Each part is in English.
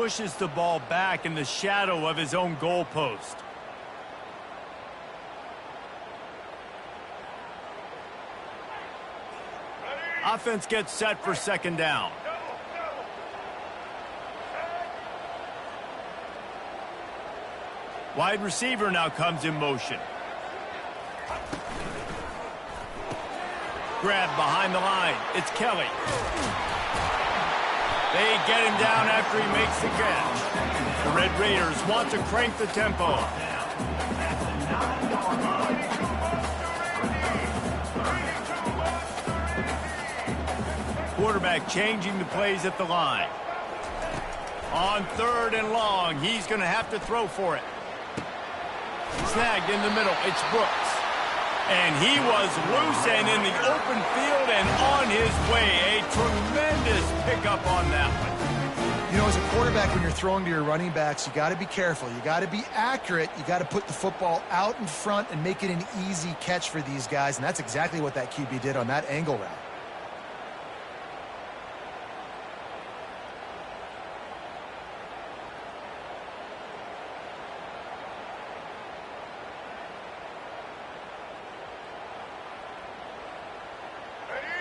pushes the ball back in the shadow of his own goalpost. Offense gets set for second down. Wide receiver now comes in motion. Grab behind the line. It's Kelly. They get him down after he makes the catch. The Red Raiders want to crank the tempo. Quarterback changing the plays at the line. On 3rd and long, he's going to have to throw for it. Snagged in the middle, it's Brooks. And he was loose and in the open field and on his way. A tremendous pickup on that one. You know, as a quarterback, when you're throwing to your running backs, you got to be careful. You got to be accurate. You got to put the football out in front and make it an easy catch for these guys. And that's exactly what that QB did on that angle route.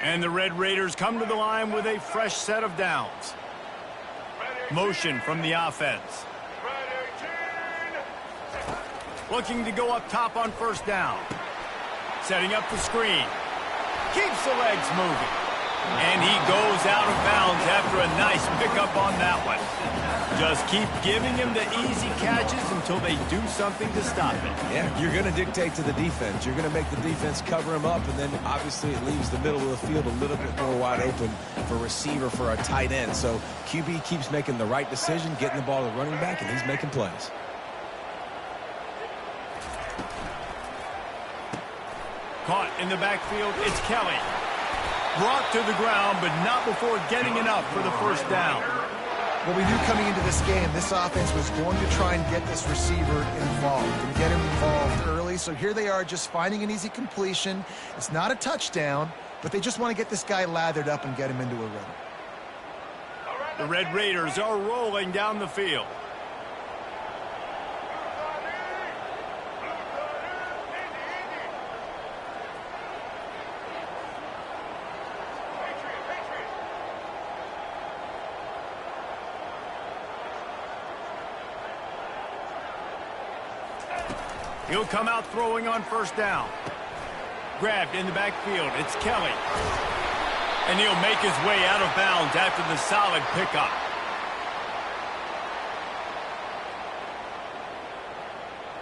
And the Red Raiders come to the line with a fresh set of downs. Motion from the offense. Looking to go up top on first down. Setting up the screen. Keeps the legs moving. And he goes out of bounds after a nice pickup on that one. Just keep giving him the easy catches until they do something to stop it. Yeah, you're going to dictate to the defense. You're going to make the defense cover him up, and then obviously it leaves the middle of the field a little bit more wide open for receiver, for a tight end. So QB keeps making the right decision, getting the ball to the running back, and he's making plays. Caught in the backfield, it's Kelly. Brought to the ground, but not before getting enough for the first down. Well, we knew coming into this game, this offense was going to try and get this receiver involved and get him involved early. So here they are just finding an easy completion. It's not a touchdown, but they just want to get this guy lathered up and get him into a rhythm. The Red Raiders are rolling down the field. He'll come out throwing on first down. Grabbed in the backfield. It's Kelly. And he'll make his way out of bounds after the solid pickup.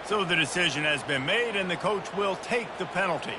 So the decision has been made, and the coach will take the penalty.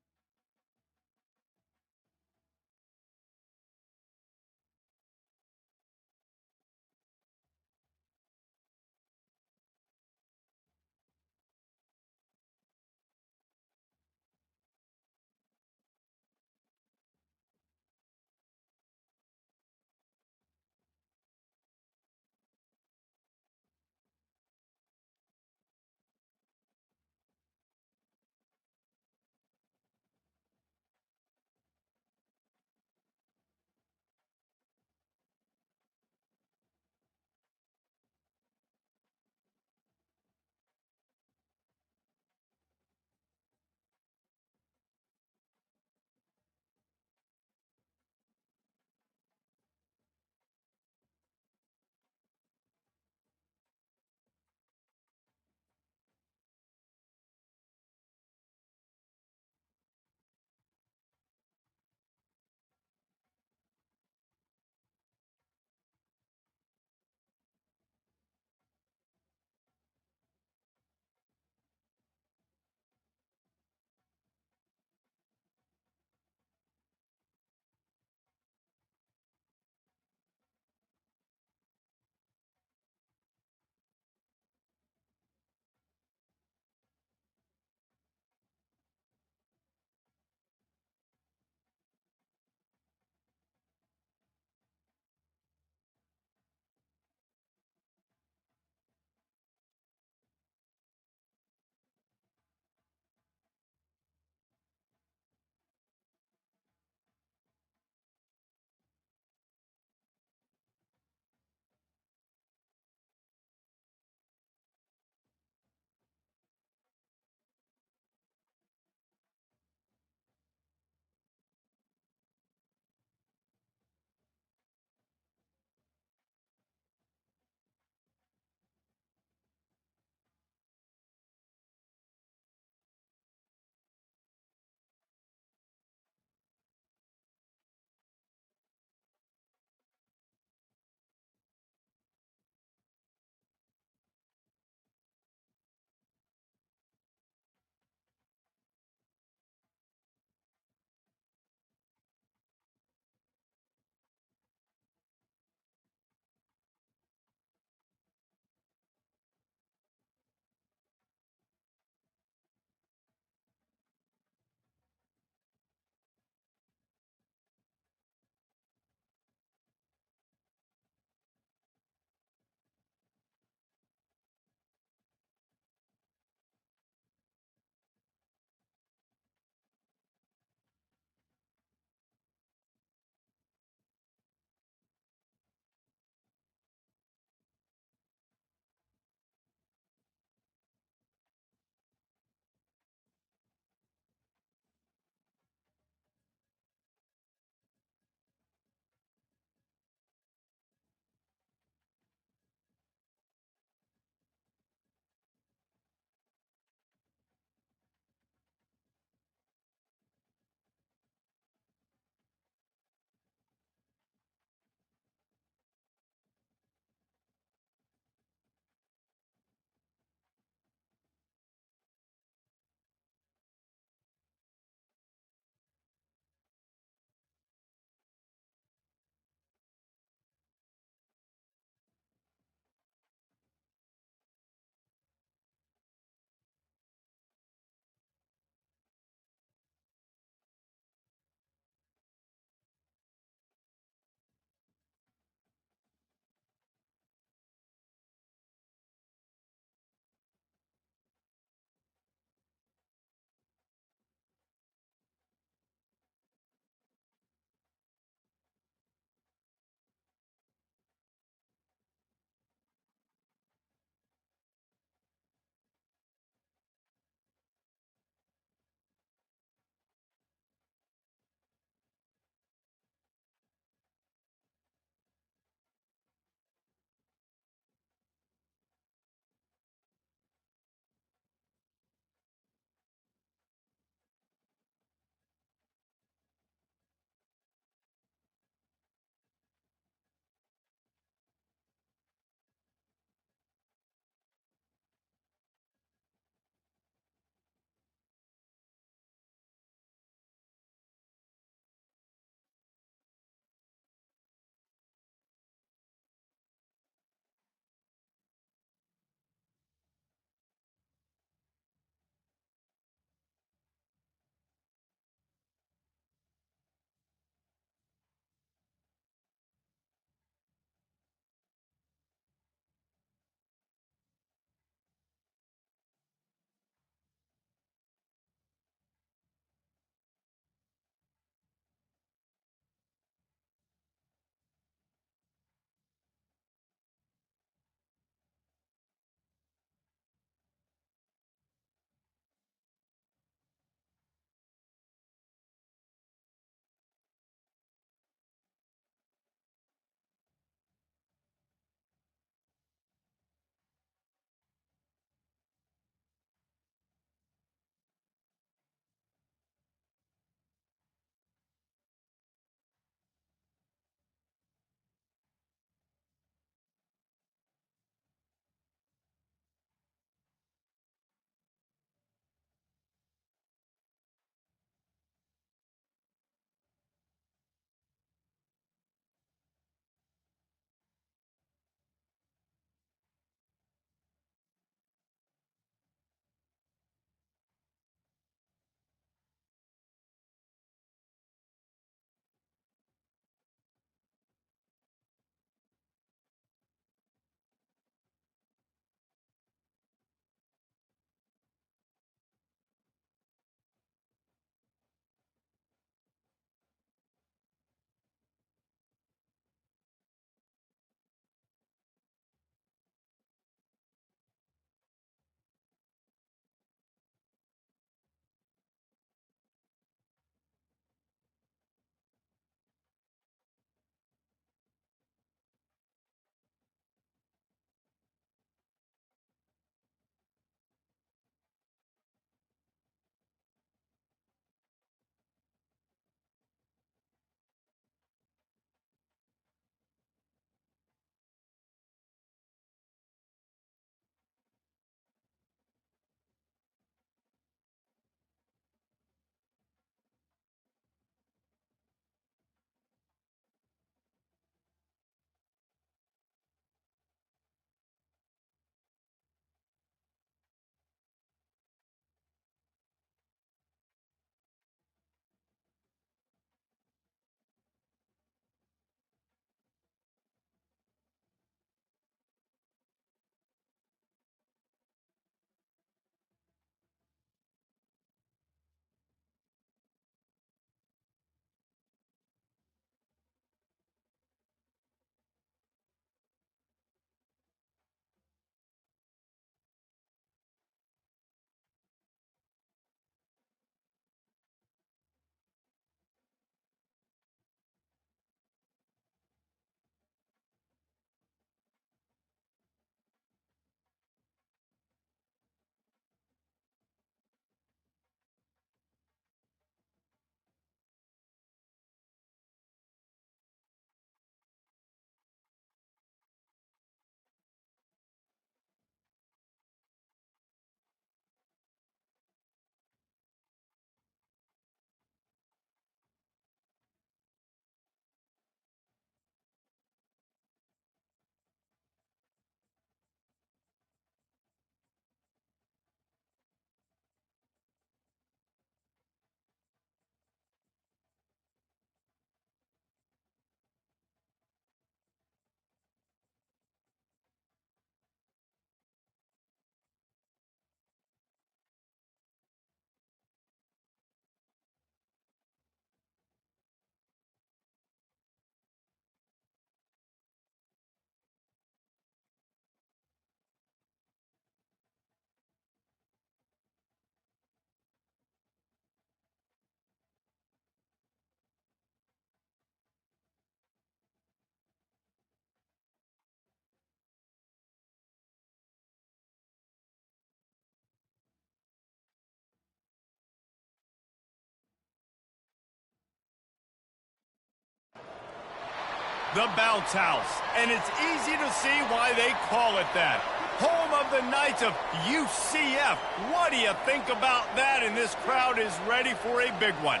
The Bounce House, and it's easy to see why they call it that. Home of the Knights of UCF. What do you think about that? And this crowd is ready for a big one.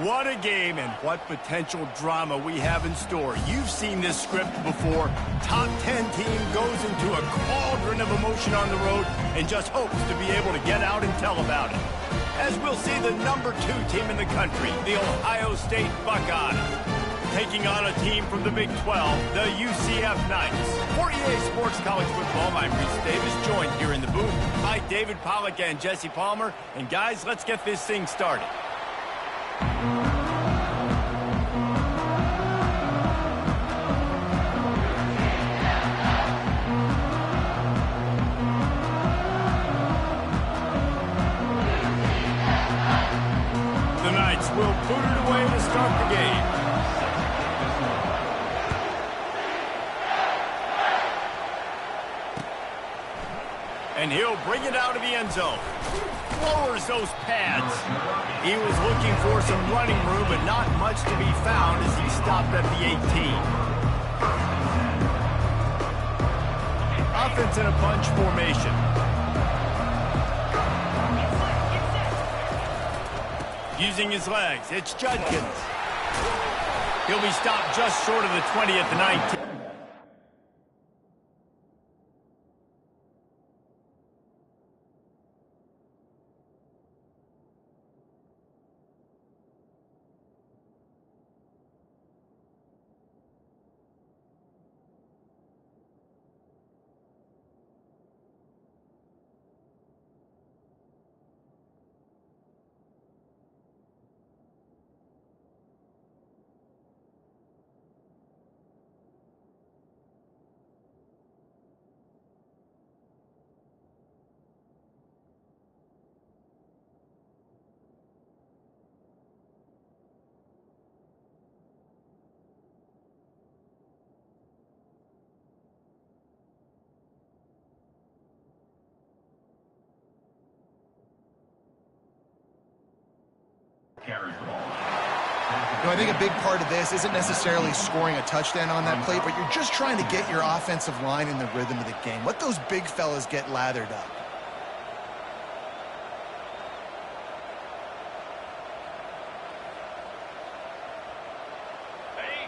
What a game and what potential drama we have in store. You've seen this script before. Top 10 team goes into a cauldron of emotion on the road and just hopes to be able to get out and tell about it. As we'll see the number 2 team in the country, the Ohio State Buckeyes, taking on a team from the Big 12, the UCF Knights. For EA Sports College Football, I'm Reese Davis, joined here in the booth by David Pollack and Jesse Palmer. And guys, let's get this thing started. The Knights will put it away to start the game. And he'll bring it out of the end zone. Lowers those pads. He was looking for some running room, but not much to be found as he stopped at the 18. Offense in a bunch formation. Using his legs, it's Judkins. He'll be stopped just short of the 20 at the 19. I think a big part of this isn't necessarily scoring a touchdown on that play, but you're just trying to get your offensive line in the rhythm of the game. Let those big fellas get lathered up.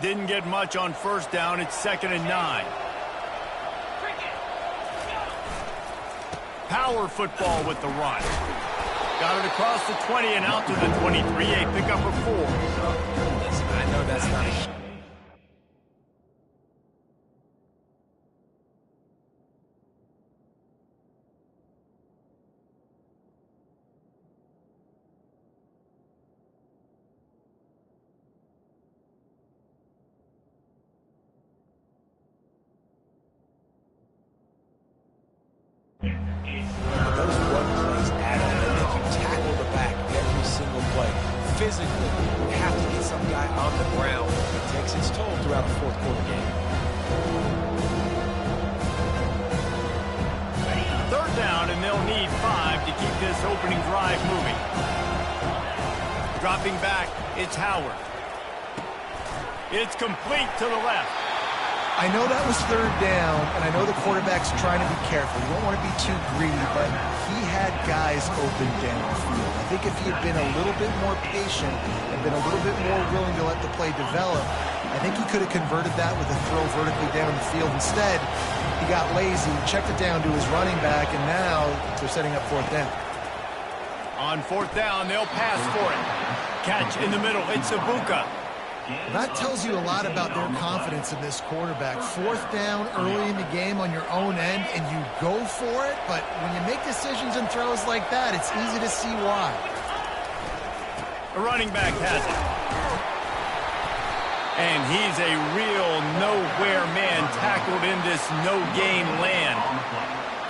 Didn't get much on first down. It's 2nd and 9. Power football with the run. Got it across the 20 and out to the 23. A pickup of 4. Listen, I know that's not a... Those run plays add up. They make you tackle the back every single play. Physically, you have to get some guy on the ground. It takes its toll throughout the fourth quarter game. 3rd down, and they'll need 5 to keep this opening drive moving. Dropping back, it's Howard. It's complete to the left. I know that was 3rd down, and I know the quarterback's trying to be careful. You don't want to be too greedy, but he had guys open downfield. I think if he had been a little bit more patient and been a little bit more willing to let the play develop, I think he could have converted that with a throw vertically down the field. Instead, he got lazy, checked it down to his running back, and now they're setting up 4th down. On 4th down, they'll pass for it. Catch in the middle, it's Ibuka. That tells you a lot about their confidence in this quarterback. 4th down early in the game on your own end, and you go for it, but when you make decisions and throws like that, it's easy to see why. The running back has it. And he's a real nowhere man tackled in this no-gain land.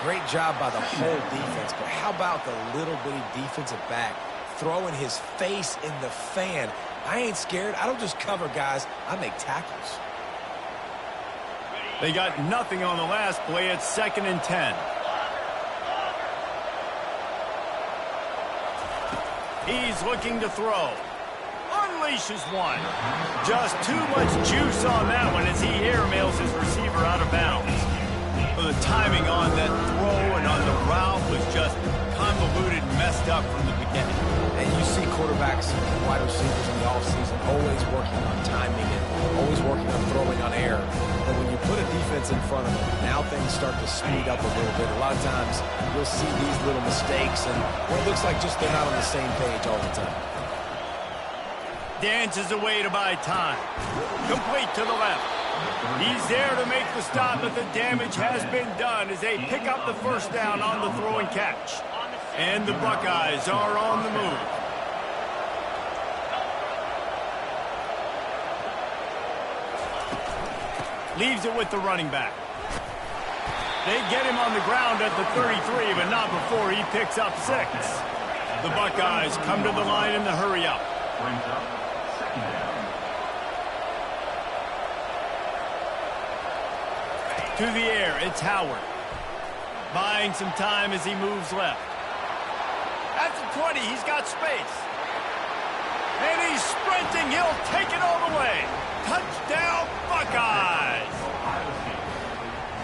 Great job by the whole defense, but how about the little bitty defensive back throwing his face in the fan? I ain't scared. I don't just cover guys. I make tackles. They got nothing on the last play. It's 2nd and 10. He's looking to throw. unleashes one. Just too much juice on that one as he airmails his receiver out of bounds. Well, the timing on that throw and on the route was just convoluted and messed up from the beginning. And you see quarterbacks and wide receivers in the offseason always working on timing and always working on throwing on air. But when you put a defense in front of them, now things start to speed up a little bit. A lot of times you'll see these little mistakes and what it looks like just they're not on the same page all the time. Dances away to buy time. Complete to the left. He's there to make the stop, but the damage has been done as they pick up the first down on the throw and catch. And the Buckeyes are on the move. Leaves it with the running back. They get him on the ground at the 33, but not before he picks up 6. The Buckeyes come to the line in the hurry-up. To the air, it's Howard. Buying some time as he moves left. At the 20, he's got space. And he's sprinting. He'll take it all the way. Touchdown, Buckeyes!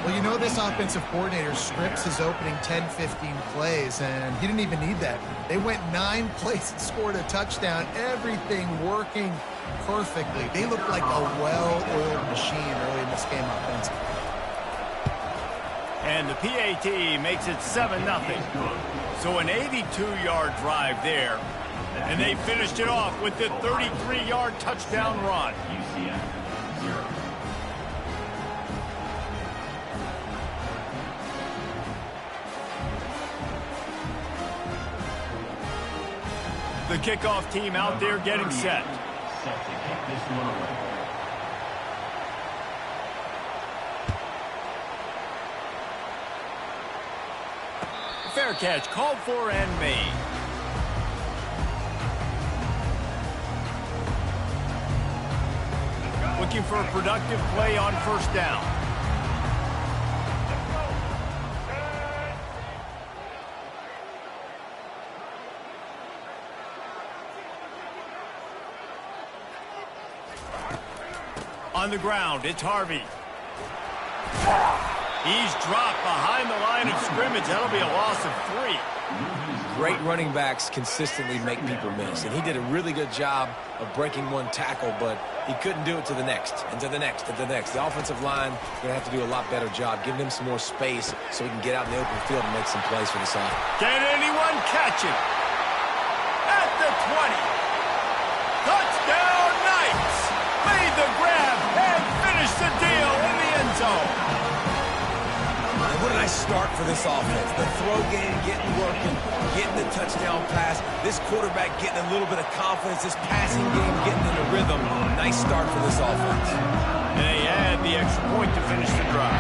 Well, you know this offensive coordinator scripts his opening 10, 15 plays, and he didn't even need that. They went 9 plays and scored a touchdown. Everything working perfectly. They look like a well-oiled machine early in this game offensively. And the PAT makes it 7-0. So an 82-yard drive there. And they finished it off with the 33-yard touchdown run. The kickoff team out there getting set. Fair catch called for and made. Looking for a productive play on first down. On the ground, it's Harvey. He's dropped behind the line of scrimmage. That'll be a loss of 3. Great running backs consistently make people miss, and he did a really good job of breaking one tackle, but he couldn't do it to the next, and to the next, and to the next. The offensive line is going to have to do a lot better job, giving him some more space so he can get out in the open field and make some plays for the side. Can anyone catch it? At the 20. Touchdown, Knights! Made the grab and finished the deal in the end zone. What a nice start for this offense. The throw game getting working, getting the touchdown pass. This quarterback getting a little bit of confidence. This passing game getting in a rhythm. Nice start for this offense. And they add the extra point to finish the drive.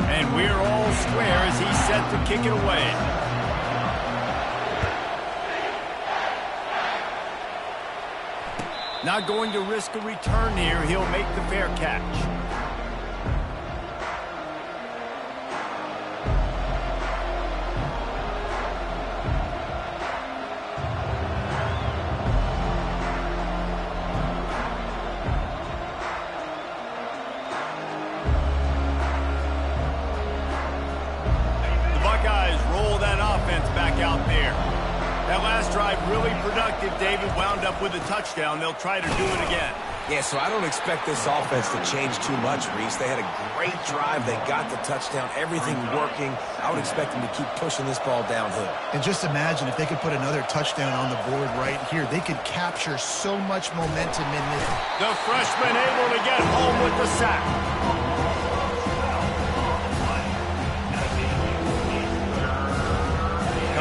And we're all square as he's set to kick it away. Not going to risk a return here. He'll make the fair catch. The Buckeyes roll that offense back out there. That last drive really productive. David wound up with a touchdown. They'll try to do it again. Yeah, so I don't expect this offense to change too much, Reese. They had a great drive. They got the touchdown. Everything working. I would expect them to keep pushing this ball downhill. And just imagine if they could put another touchdown on the board right here. They could capture so much momentum in this. The freshman able to get home with the sack.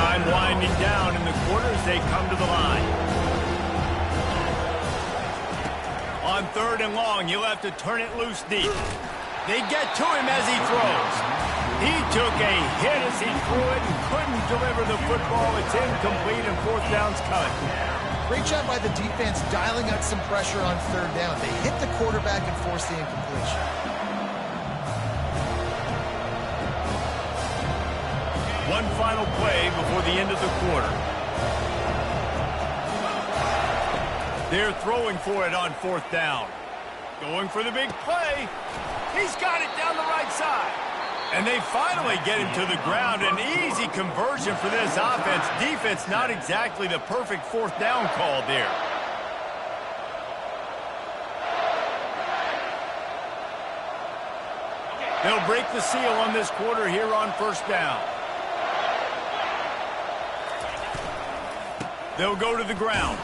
Time winding down in the quarters. They come to the line. On 3rd and long, he'll have to turn it loose deep. They get to him as he throws. He took a hit as he threw it and couldn't deliver the football. It's incomplete and 4th down's cut. Great job by the defense dialing out some pressure on third down. They hit the quarterback and forced the incompletion. One final play before the end of the quarter. They're throwing for it on fourth down. Going for the big play. He's got it down the right side. And they finally get him to the ground. An easy conversion for this offense. Defense not exactly the perfect fourth down call there. They'll break the seal on this quarter here on first down. They'll go to the ground.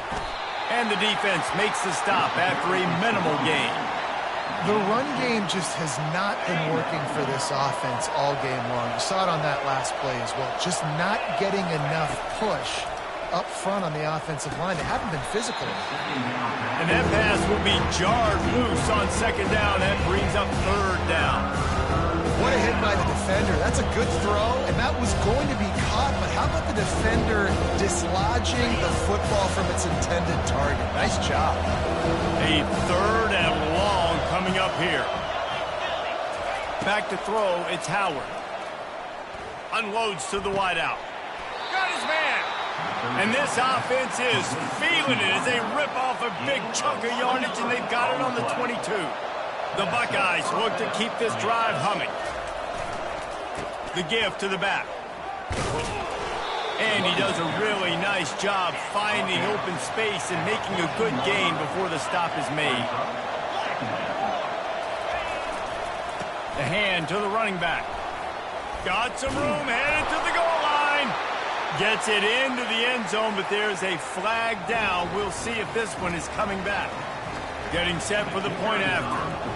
And the defense makes the stop after a minimal gain. The run game just has not been working for this offense all game long. You saw it on that last play as well. Just not getting enough push up front on the offensive line. They haven't been physical. And that pass will be jarred loose on second down. That brings up third down. What a hit by the defender. That's a good throw, and that was going to be caught, but how about the defender dislodging the football from its intended target? Nice job. A third and long coming up here. Back to throw, it's Howard. Unloads to the wideout. Got his man. And this offense is feeling it as they rip off a big chunk of yardage, and they've got it on the 22. The Buckeyes look to keep this drive humming. The give to the back. And he does a really nice job finding open space and making a good gain before the stop is made. The hand to the running back. Got some room, headed to the goal line. Gets it into the end zone, but there's a flag down. We'll see if this one is coming back. Getting set for the point after.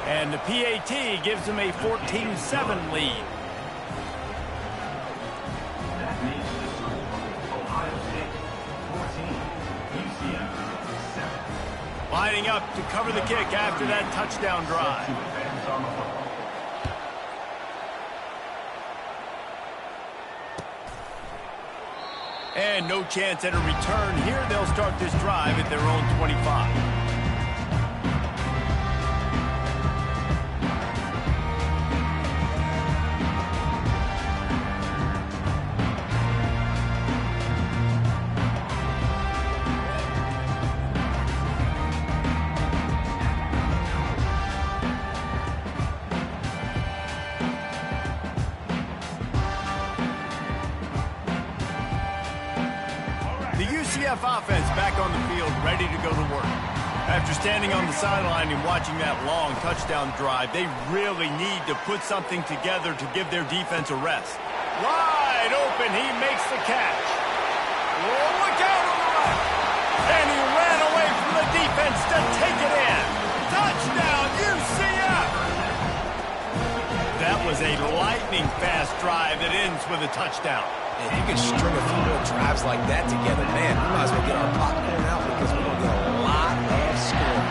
And the PAT gives them a 14-7 lead. Lining up to cover the kick after that touchdown drive. And no chance at a return here. They'll start this drive at their own 25. UCF offense back on the field, ready to go to work. After standing on the sideline and watching that long touchdown drive, they really need to put something together to give their defense a rest. Wide open, he makes the catch. Oh, look out on the right. And he ran away from the defense to take it in. Touchdown, UCF! That was a lightning-fast drive that ends with a touchdown. If you can string a few more drives like that together, man, we might as well get our popcorn out because we're going to get a lot of scoring.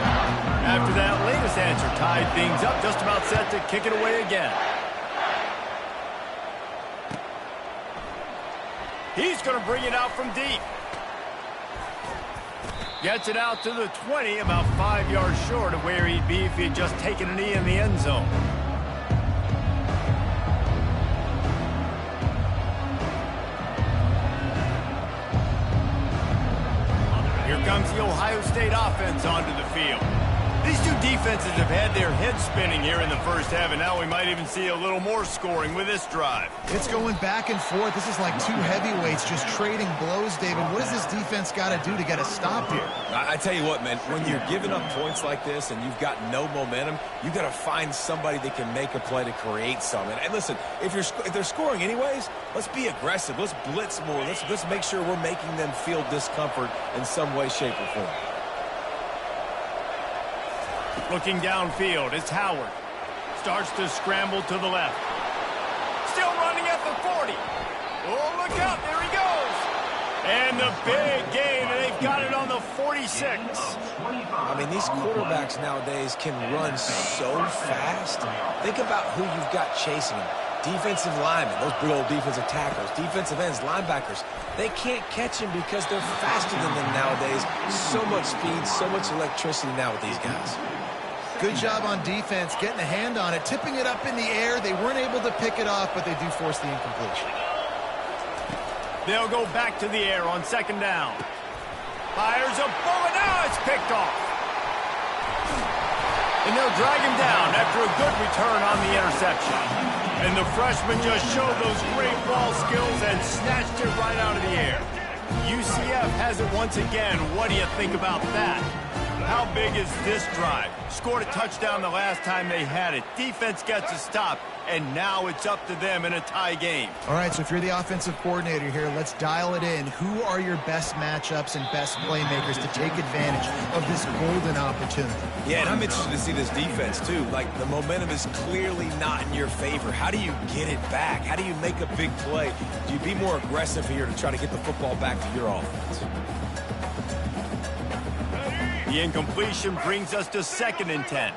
After that latest answer tied things up, just about set to kick it away again. He's going to bring it out from deep. Gets it out to the 20, about 5 yards short of where he'd be if he had just taken a knee in the end zone. Here comes the Ohio State offense onto the field. These two defenses have had their heads spinning here in the first half, and now we might even see a little more scoring with this drive. It's going back and forth. This is like two heavyweights just trading blows, David. What does this defense got to do to get a stop here? I tell you what, man, when you're giving up points like this and you've got no momentum, you got to find somebody that can make a play to create something. And listen, if they're scoring anyways, let's be aggressive. Let's blitz more. Let's make sure we're making them feel discomfort in some way, shape, or form. Looking downfield, it's Howard. Starts to scramble to the left. Still running at the 40. Oh, look out, there he goes. And the big gain, and they've got it on the 46. I mean, these quarterbacks nowadays can run so fast. Think about who you've got chasing him. Defensive linemen, those big old defensive tackles, defensive ends, linebackers, they can't catch him because they're faster than them nowadays. So much speed, so much electricity now with these guys. Good job on defense, getting a hand on it, tipping it up in the air. They weren't able to pick it off, but they do force the incompletion. They'll go back to the air on second down. Fires a bullet. Now it's picked off. And they'll drag him down after a good return on the interception. And the freshman just showed those great ball skills and snatched it right out of the air. UCF has it once again. What do you think about that? How big is this drive? Scored a touchdown the last time they had it. Defense gets a stop, and now it's up to them in a tie game. All right, so if you're the offensive coordinator here, let's dial it in. Who are your best matchups and best playmakers to take advantage of this golden opportunity? Yeah, and I'm interested to see this defense, too. Like, the momentum is clearly not in your favor. How do you get it back? How do you make a big play? Do you be more aggressive here to try to get the football back to your offense? The incompletion brings us to 2nd and 10.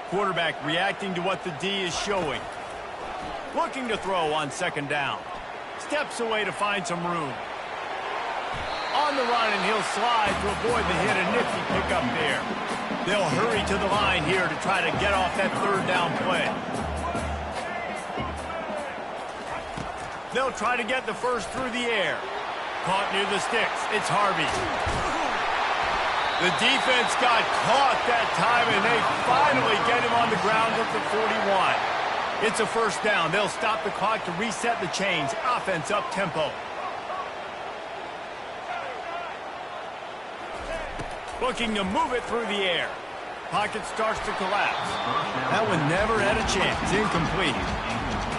Quarterback reacting to what the D is showing. Looking to throw on 2nd down. Steps away to find some room. On the run, and he'll slide to avoid the hit. A nifty pickup there. They'll hurry to the line here to try to get off that 3rd down play. They'll try to get the first through the air. Caught near the sticks. It's Harvey. The defense got caught that time, and they finally get him on the ground at the 41. It's a 1st down. They'll stop the clock to reset the chains. Offense up tempo. Looking to move it through the air. Pocket starts to collapse. That one never had a chance. Incomplete.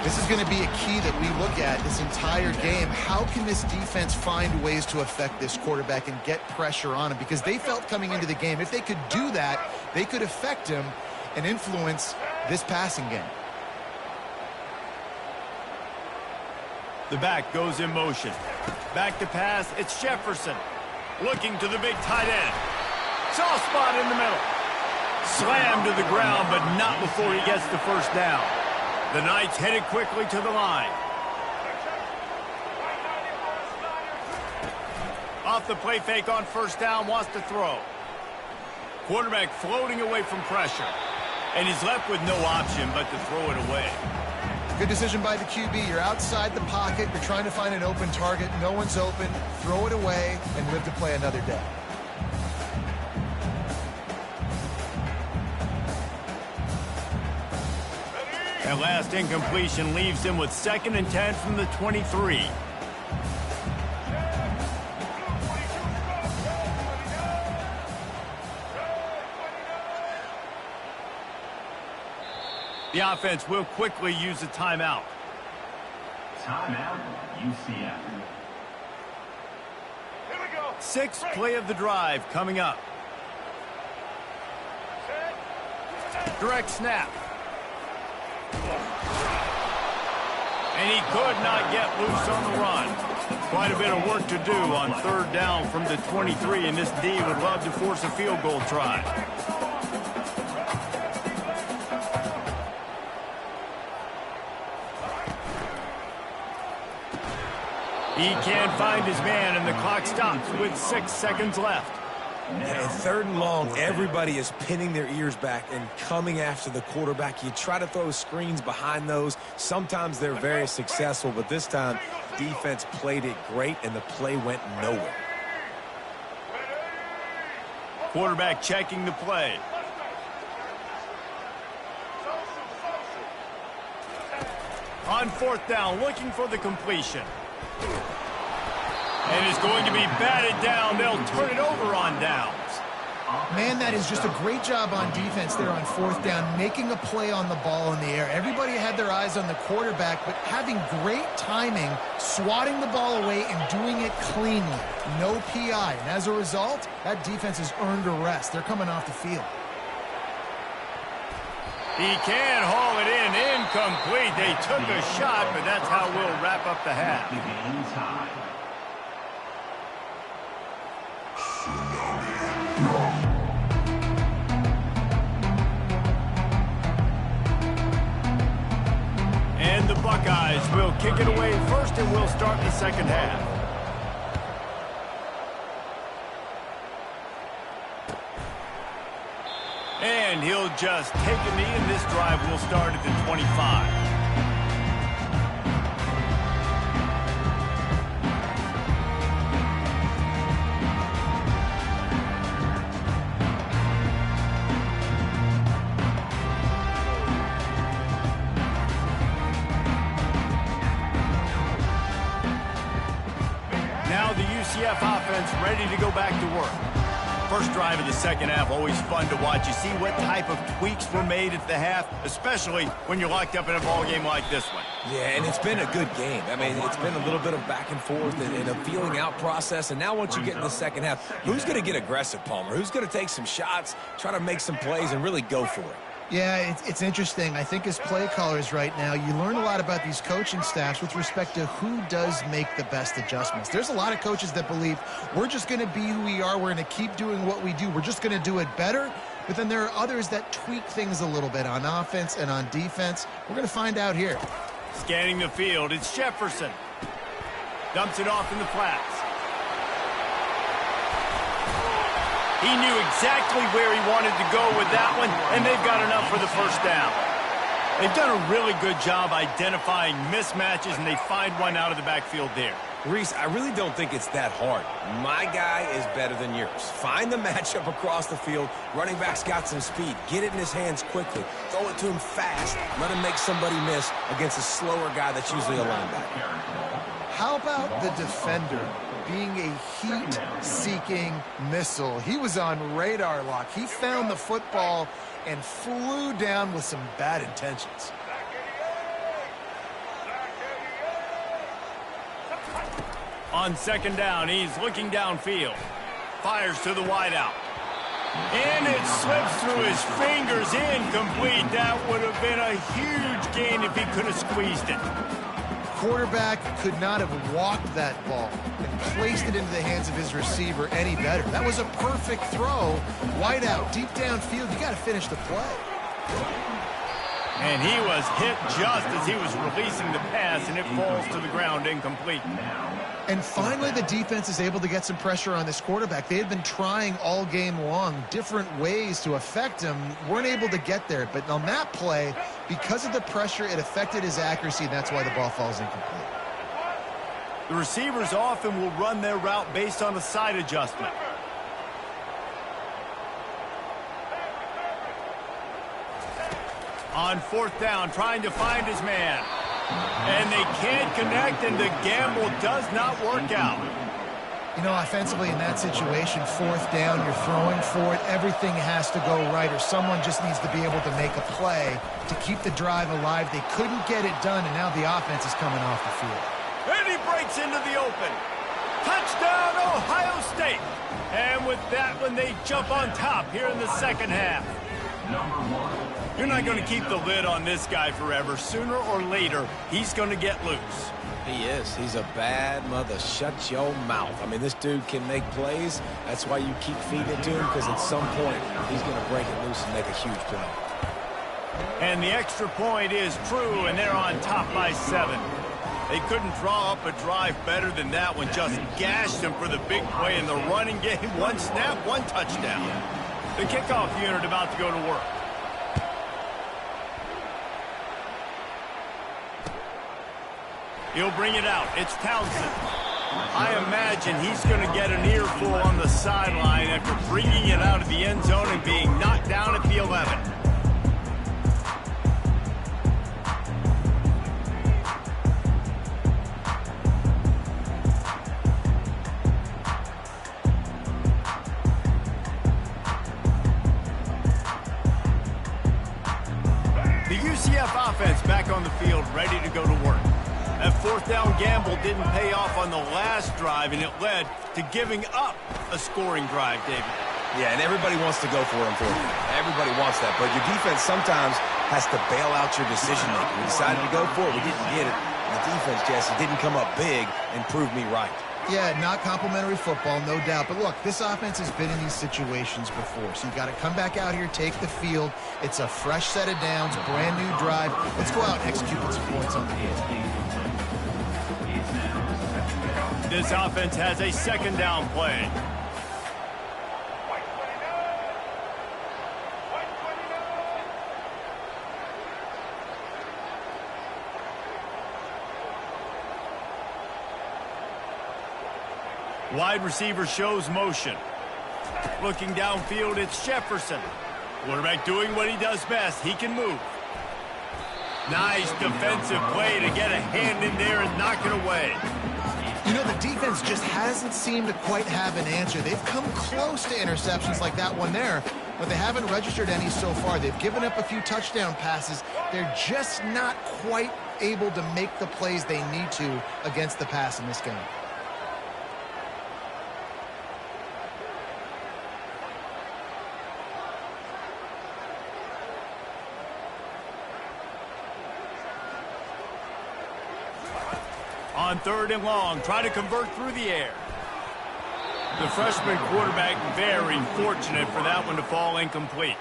This is going to be a key that we look at this entire game. How can this defense find ways to affect this quarterback and get pressure on him? Because they felt coming into the game, if they could do that, they could affect him and influence this passing game. The back goes in motion. Back to pass, it's Jefferson. Looking to the big tight end. Soft spot in the middle. Slammed to the ground, but not before he gets the 1st down. The Knights headed quickly to the line. Off the play fake on 1st down, wants to throw. Quarterback floating away from pressure. And he's left with no option but to throw it away. Good decision by the QB. You're outside the pocket. You're trying to find an open target. No one's open. Throw it away and live to play another day. That last incompletion leaves him with 2nd and 10 from the 23. The offense will quickly use a timeout. Timeout, UCF. 6th play of the drive coming up. Direct snap. And he could not get loose on the run. Quite a bit of work to do on 3rd down from the 23, and this D would love to force a field goal try. He can't find his man, and the clock stops with 6 seconds left. And 3rd and long, everybody is pinning their ears back and coming after the quarterback. You try to throw screens behind those. Sometimes they're very successful, but this time, defense played it great, and the play went nowhere. Quarterback checking the play. On 4th down, looking for the completion. And is going to be batted down. They'll turn it over on downs. Man, that is just a great job on defense there on 4th down, making a play on the ball in the air. Everybody had their eyes on the quarterback, but having great timing, swatting the ball away and doing it cleanly. No PI. And as a result, that defense has earned a rest. They're coming off the field. He can haul it in. Incomplete. They took a shot, but that's how we'll wrap up the half. The game time. kick it away first, and we'll start the second half. And he'll just take a knee, and this drive will start at the 25. Now the UCF offense ready to go back to work. First drive of the second half, always fun to watch. You see what type of tweaks were made at the half, especially when you're locked up in a ball game like this one. Yeah, and it's been a good game. I mean, it's been a little bit of back and forth and a feeling out process. And now once you get in the second half, who's going to get aggressive, Palmer? Who's going to take some shots, try to make some plays, and really go for it? Yeah, it's interesting. I think as play callers right now, you learn a lot about these coaching staffs with respect to who does make the best adjustments. There's a lot of coaches that believe we're just going to be who we are. We're going to keep doing what we do. We're just going to do it better. But then there are others that tweak things a little bit on offense and on defense. We're going to find out here. Scanning the field, it's Jefferson. Dumps it off in the flats. He knew exactly where he wanted to go with that one, and they've got enough for the first down. They've done a really good job identifying mismatches, and they find one out of the backfield there. Reese, I really don't think it's that hard. My guy is better than yours. Find the matchup across the field. Running back's got some speed. Get it in his hands quickly. Throw it to him fast. Let him make somebody miss against a slower guy that's usually a linebacker. How about the defender being a heat-seeking missile? He was on radar lock. He found the football and flew down with some bad intentions. On second down, he's looking downfield. Fires to the wideout. And it slips through his fingers, incomplete. That would have been a huge gain if he could have squeezed it. Quarterback could not have walked that ball and placed it into the hands of his receiver any better. That was a perfect throw. Wide out, deep downfield. You got to finish the play. And he was hit just as he was releasing the pass, and it falls to the ground incomplete. And finally, the defense is able to get some pressure on this quarterback. They had been trying all game long different ways to affect him. Weren't able to get there. But on that play, because of the pressure, it affected his accuracy, and that's why the ball falls incomplete. The receivers often will run their route based on a side adjustment. On fourth down, trying to find his man. And they can't connect, and the gamble does not work out. You know, offensively in that situation, fourth down, you're throwing for it. Everything has to go right, or someone just needs to be able to make a play to keep the drive alive. They couldn't get it done, and now the offense is coming off the field. And he breaks into the open. Touchdown, Ohio State. And with that one, they jump on top here in the second half. You're not going to keep the lid on this guy forever. Sooner or later, he's going to get loose. He is. He's a bad mother. Shut your mouth. I mean, this dude can make plays. That's why you keep feeding it to him, because at some point, he's going to break it loose and make a huge play. And the extra point is true, and they're on top by 7. They couldn't draw up a drive better than that one. Just gashed him for the big play in the running game. One snap, one touchdown. The kickoff unit about to go to work. He'll bring it out. It's Townsend. I imagine he's going to get an earful on the sideline after bringing it out of the end zone and being knocked down at the 11. The UCF offense back on the field, ready to go to work. That fourth down gamble didn't pay off on the last drive, and it led to giving up a scoring drive, David. Yeah, and everybody wants to go for him. Everybody wants that, but your defense sometimes has to bail out your decision-making. We decided to go for it. We didn't get it. The defense, Jesse, didn't come up big and prove me right. Yeah, not complimentary football, no doubt. But look, this offense has been in these situations before. So you got to come back out here, take the field. It's a fresh set of downs, brand new drive. Let's go out and execute some points on the field. This offense has a second down play. Wide receiver shows motion. Looking downfield, it's Jefferson. Quarterback doing what he does best. He can move. Nice defensive play to get a hand in there and knock it away. You know, the defense just hasn't seemed to quite have an answer. They've come close to interceptions like that one there, but they haven't registered any so far. They've given up a few touchdown passes. They're just not quite able to make the plays they need to against the pass in this game. On third and long, try to convert through the air. The freshman quarterback very fortunate for that one to fall incomplete.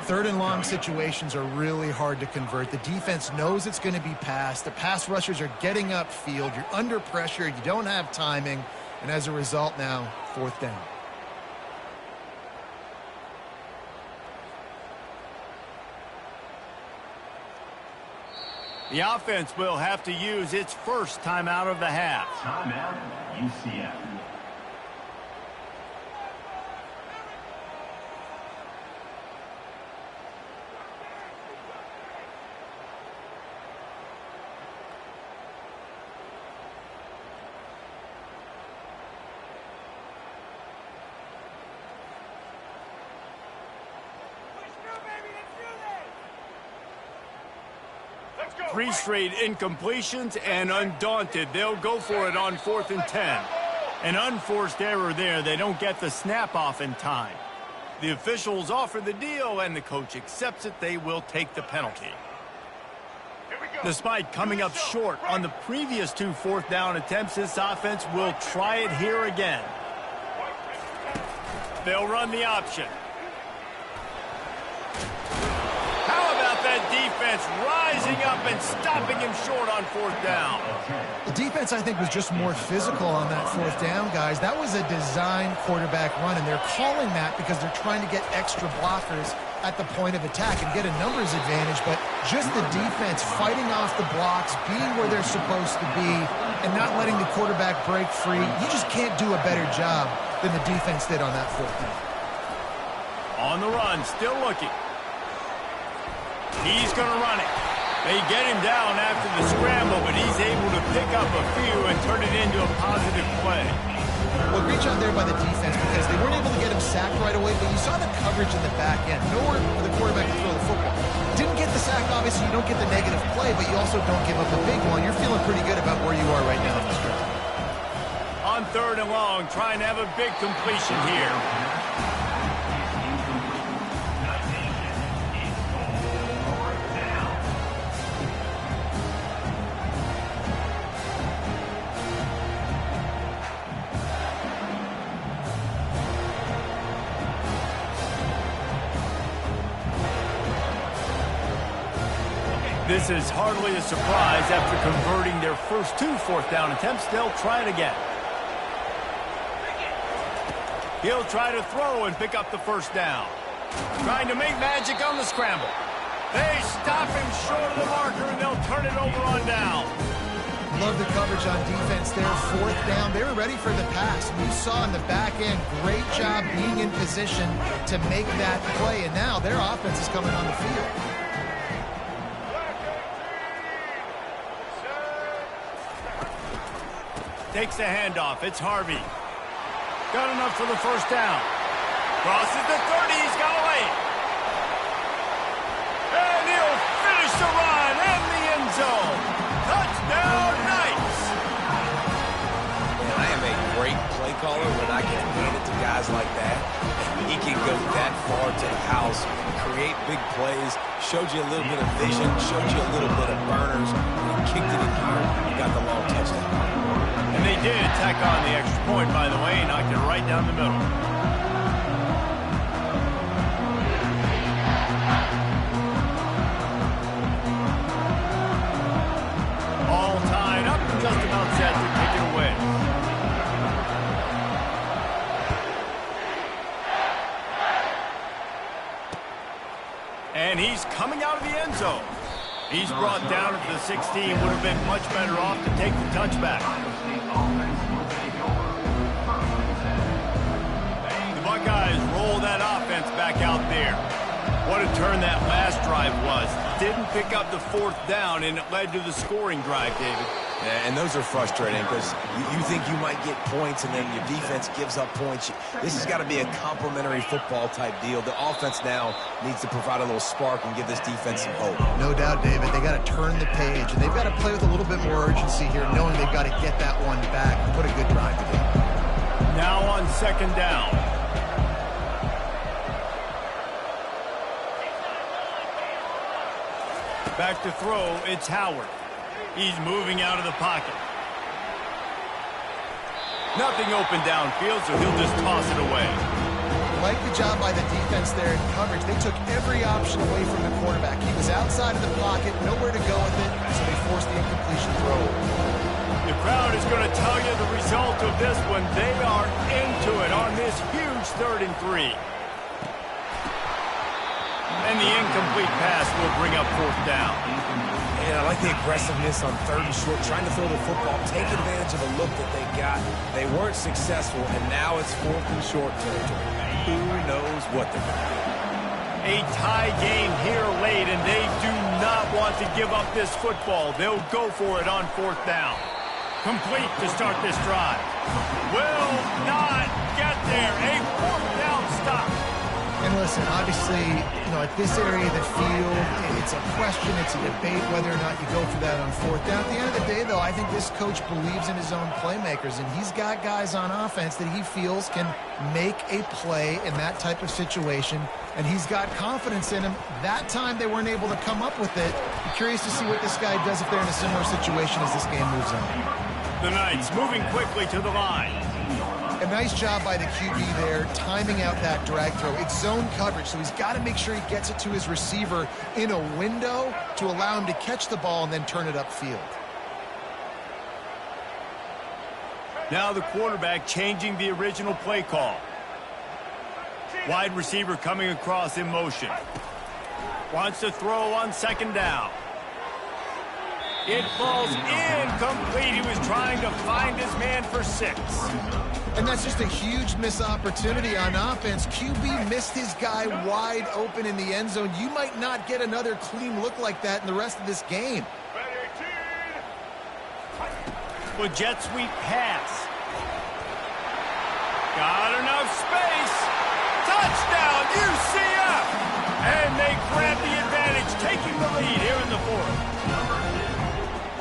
Third and long situations are really hard to convert. The defense knows it's going to be passed. The pass rushers are getting upfield. You're under pressure. You don't have timing. And as a result now, fourth down. The offense will have to use its first timeout of the half. Timeout, UCF. Three straight incompletions, and undaunted, they'll go for it on 4th and 10. An unforced error there. They don't get the snap off in time. The officials offer the deal, and the coach accepts it. They will take the penalty. Despite coming up short on the previous two fourth down attempts, this offense will try it here again. They'll run the option. That defense rising up and stopping him short on 4th down. The defense, I think, was just more physical on that 4th down, guys. That was a design quarterback run, and they're calling that because they're trying to get extra blockers at the point of attack and get a numbers advantage, but just the defense fighting off the blocks, being where they're supposed to be, and not letting the quarterback break free. You just can't do a better job than the defense did on that 4th down. On the run, still looking. He's going to run it. They get him down after the scramble, but he's able to pick up a few and turn it into a positive play. Well, great job there by the defense because they weren't able to get him sacked right away, but you saw the coverage in the back end. Nowhere for the quarterback to throw the football. Didn't get the sack, obviously. You don't get the negative play, but you also don't give up a big one. You're feeling pretty good about where you are right now in this drive. On third and long, trying to have a big completion here. This is hardly a surprise. After converting their first two fourth down attempts, they'll try it again. He'll try to throw and pick up the first down. Trying to make magic on the scramble. They stop him short of the marker, and they'll turn it over on down. Love the coverage on defense there. 4th down. They were ready for the pass. We saw in the back end, great job being in position to make that play, and now their offense is coming on the field. Takes the handoff. It's Harvey. Got enough for the first down. Crosses the 30. He's got away. And he'll finish the run in the end zone. Touchdown, Knights. I am a great play caller when I can hand it to guys like that. He can go that far to the house, create big plays, showed you a little bit of vision, showed you a little bit of burners, and kicked it in here. You got the long touchdown. And they did tack on the extra point, by the way, knocked it right down the middle. All tied up and just about set to kick it away. And he's coming out of the end zone. He's brought down at the 16. Would have been much better off to take the touchback. The Buckeyes roll that offense back out there. What a turn that last drive was. Didn't pick up the 4th down, and it led to the scoring drive, David. Yeah, and those are frustrating because you think you might get points and then your defense gives up points. This has got to be a complementary football type deal. The offense now needs to provide a little spark and give this defense some hope. No doubt, David. They got to turn the page, and they've got to play with a little bit more urgency here, knowing they've got to get that one back and put a good drive together. Now on 2nd down. Back to throw, it's Howard. He's moving out of the pocket. Nothing open downfield, so he'll just toss it away. Like the job by the defense there in coverage. They took every option away from the quarterback. He was outside of the pocket, nowhere to go with it, so they forced the incompletion throw. The crowd is going to tell you the result of this one. They are into it on this huge 3rd and 3. And the incomplete pass will bring up 4th down. And I like the aggressiveness on 3rd and short, trying to throw the football, take advantage of a look that they got. They weren't successful, and now it's 4th and short territory. Who knows what they're going to do? A tie game here late, and they do not want to give up this football. They'll go for it on 4th down. Complete to start this drive. Will not get there. A 4th down stop. And listen, obviously, at this area of the field, it's a question, it's a debate whether or not you go for that on 4th down. At the end of the day, though, I think this coach believes in his own playmakers, and he's got guys on offense that he feels can make a play in that type of situation, and he's got confidence in him. That time they weren't able to come up with it. I'm curious to see what this guy does if they're in a similar situation as this game moves on. The Knights moving quickly to the line. A nice job by the QB there, timing out that drag throw. It's zone coverage, so he's got to make sure he gets it to his receiver in a window to allow him to catch the ball and then turn it upfield. Now the quarterback changing the original play call. Wide receiver coming across in motion. Wants to throw on 2nd down. It falls incomplete. He was trying to find his man for 6. And that's just a huge missed opportunity on offense. QB missed his guy wide open in the end zone. You might not get another clean look like that in the rest of this game. With jet sweep pass. Got enough space. Touchdown, UCF! And they grab the advantage, taking the lead here in the 4th.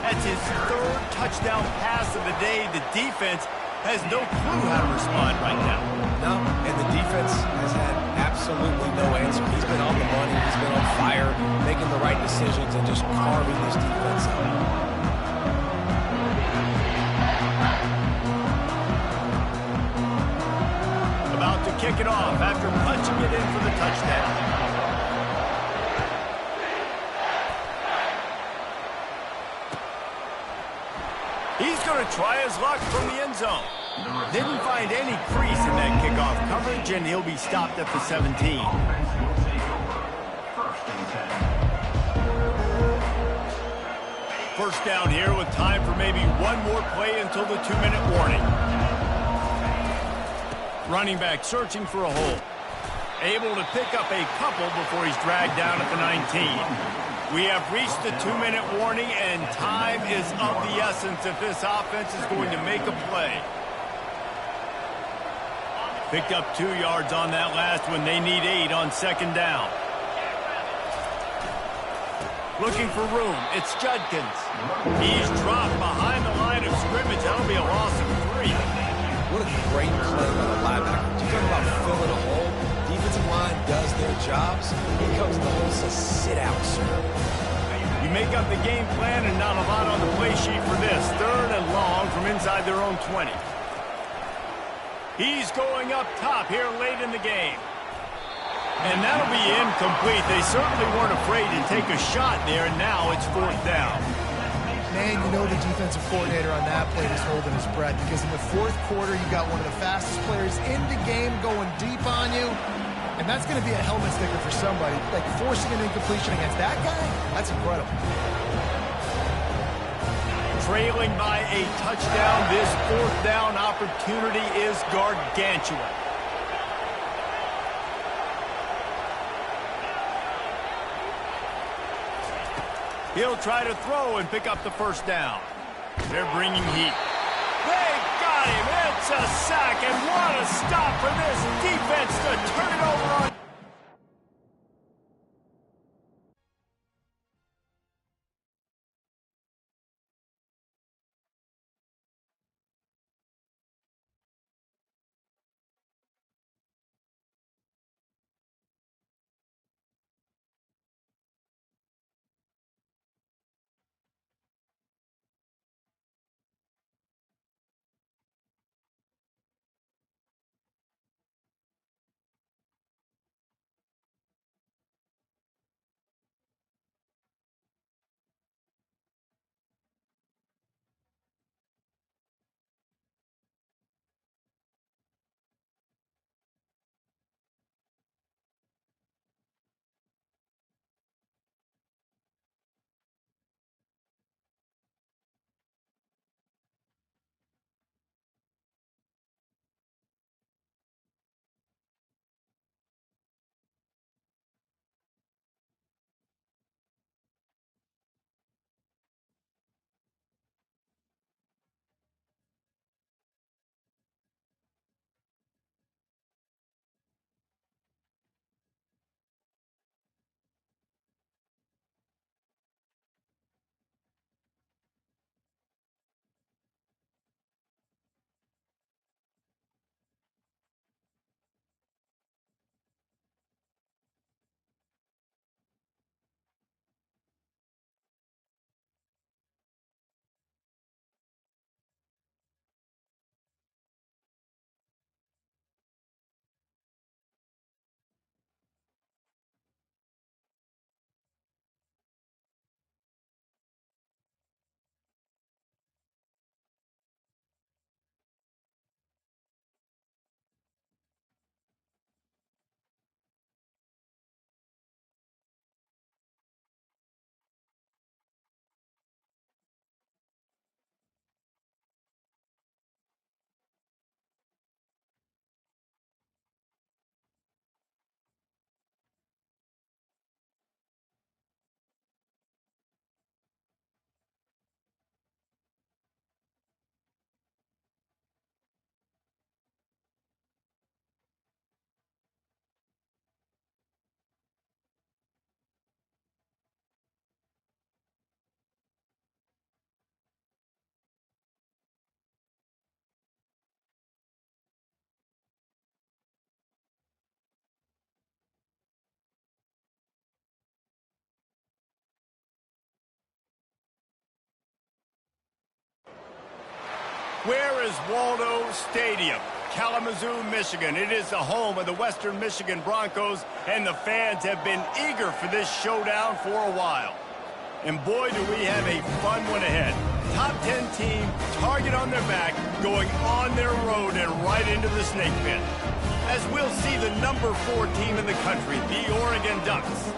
That's his 3rd touchdown pass of the day. The defense has no clue how to respond right now. No, and the defense has had absolutely no answer. He's been on the money. He's been on fire, making the right decisions and just carving this defense up. About to kick it off after punching it in for the touchdown. He's going to try his luck from the end zone. Didn't find any crease in that kickoff coverage, and he'll be stopped at the 17. First down here with time for maybe one more play until the 2-minute warning. Running back searching for a hole. Able to pick up a couple before he's dragged down at the 19. We have reached the 2-minute warning, and time is of the essence if this offense is going to make a play. Picked up 2 yards on that last one. They need 8 on 2nd down. Looking for room. It's Judkins. He's dropped behind the line of scrimmage. That'll be a loss of 3. What a great play by the linebacker. You talk about filling a hole. Defensive line does their jobs. He comes in the hole and says, sit out, sir. You make up the game plan and not a lot on the play sheet for this. 3rd and long from inside their own 20. He's going up top here late in the game. And that'll be incomplete. They certainly weren't afraid to take a shot there, and now it's 4th down. Man, you know the defensive coordinator on that play was holding his breath, because in the 4th quarter, you got one of the fastest players in the game going deep on you, and that's going to be a helmet sticker for somebody. Like, forcing an incompletion against that guy, that's incredible. Trailing by a touchdown, this fourth down opportunity is gargantuan. He'll try to throw and pick up the first down. They're bringing heat. They got him. It's a sack, and what a stop for this defense to turn it over on. Where is Waldo Stadium? Kalamazoo, Michigan. It is the home of the Western Michigan Broncos, and the fans have been eager for this showdown for a while. And boy, do we have a fun one ahead. Top 10 team, target on their back, going on their road and right into the snake pit. As we'll see the number 4 team in the country, the Oregon Ducks,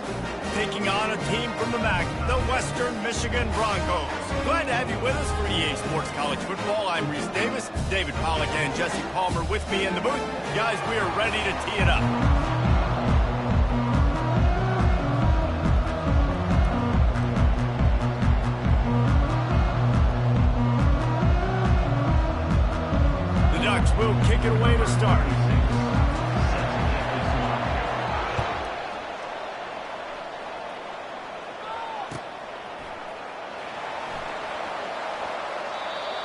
taking on a team from the MAC, the Western Michigan Broncos. Glad to have you with us for EA Sports College Football. I'm Reese Davis, David Pollack and Jesse Palmer with me in the booth. Guys, we are ready to tee it up. The Ducks will kick it away to start.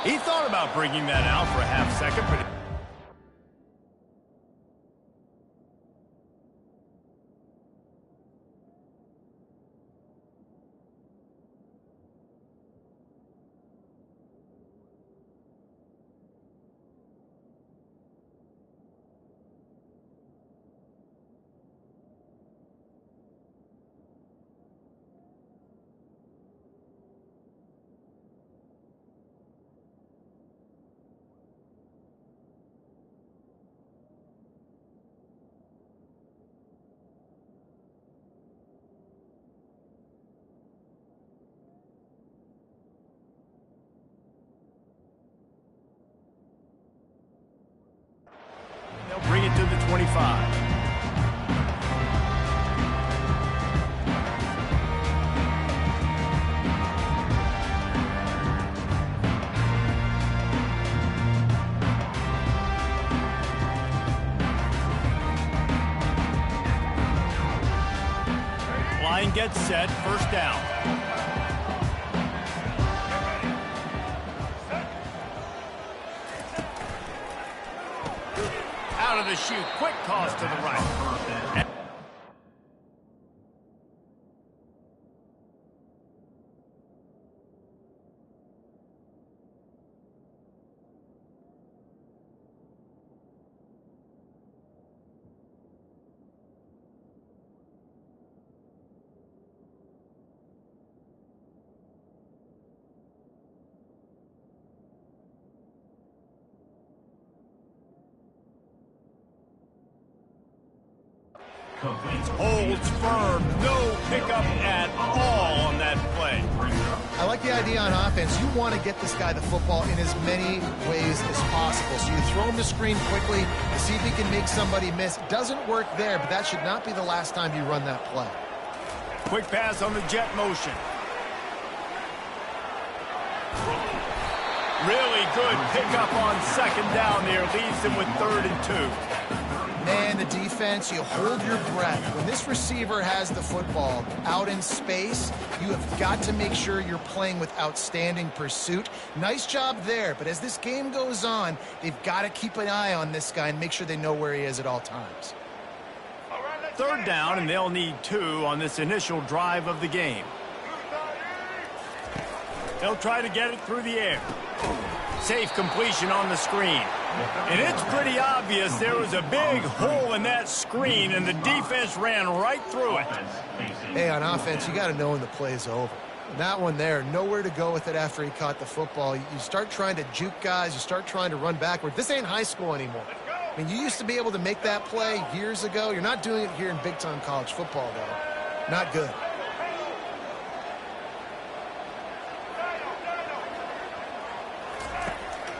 He thought about bringing that out for a half second, but 25. Line gets set, first down. Out of the chute, quick toss to the right. Holds firm, no pickup at all on that play. I like the idea on offense. You want to get this guy the football in as many ways as possible. So you throw him the screen quickly to see if he can make somebody miss. Doesn't work there, but that should not be the last time you run that play. Quick pass on the jet motion. Really good pickup on second down there. Leaves them with 3rd and 2. Man, the defense, you hold your breath. When this receiver has the football out in space, you have got to make sure you're playing with outstanding pursuit. Nice job there, but as this game goes on, they've got to keep an eye on this guy and make sure they know where he is at all times. 3rd down, and they'll need 2 on this initial drive of the game. They'll try to get it through the air. Safe completion on the screen. And it's pretty obvious there was a big hole in that screen, and the defense ran right through it. Hey, on offense, you got to know when the play's over. That one there, nowhere to go with it after he caught the football. You start trying to juke guys. You start trying to run backward. This ain't high school anymore. I mean, you used to be able to make that play years ago. You're not doing it here in big-time college football, though. Not good.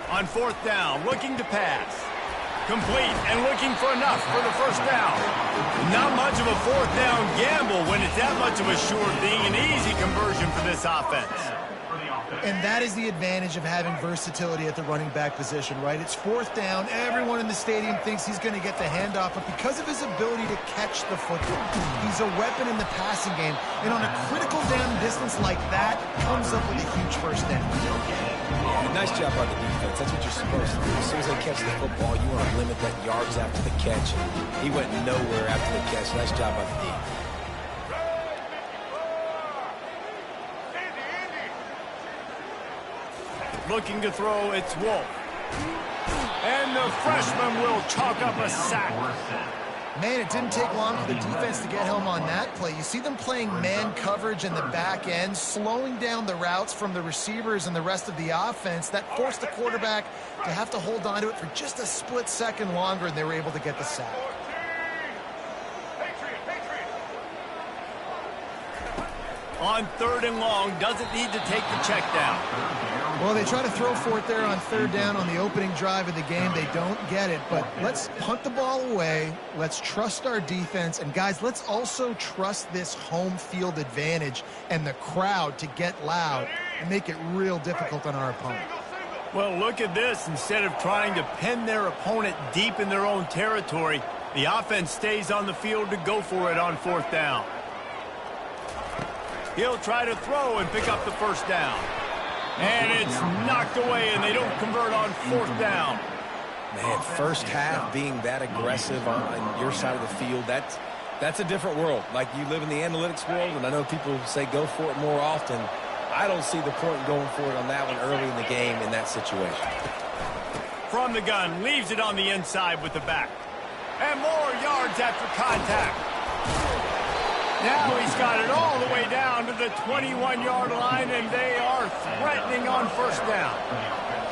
On 4th down, looking to pass. Complete and looking for enough for the first down. Not much of a 4th down gamble when it's that much of a sure thing. An easy conversion for this offense. And that is the advantage of having versatility at the running back position, right? It's 4th down. Everyone in the stadium thinks he's going to get the handoff, but because of his ability to catch the football, he's a weapon in the passing game. And on a critical down distance like that, comes up with a huge first down. Yeah, nice job by the defense. That's what you're supposed to do. As soon as they catch the football, you want to limit that yards after the catch. He went nowhere after the catch. Nice job by the defense. Looking to throw, it's Wolf. And the freshman will chalk up a sack. Man, it didn't take long for the defense to get home on that play. You see them playing man coverage in the back end, slowing down the routes from the receivers and the rest of the offense. That forced the quarterback to have to hold on to it for just a split second longer, and they were able to get the sack. On 3rd and long, doesn't need to take the check down. Well, they try to throw for it there on 3rd down on the opening drive of the game. They don't get it, but let's punt the ball away. Let's trust our defense. And, guys, let's also trust this home field advantage and the crowd to get loud and make it real difficult on our opponent. Well, look at this. Instead of trying to pin their opponent deep in their own territory, the offense stays on the field to go for it on 4th down. He'll try to throw and pick up the first down. And it's knocked away, and they don't convert on 4th down. Man, first half being that aggressive on your side of the field, that's a different world. Like, you live in the analytics world, and I know people say go for it more often. I don't see the point in going for it on that one early in the game in that situation. From the gun, leaves it on the inside with the back. And more yards after contact. Now he's got it all the way down to the 21-yard line, and they are threatening on first down.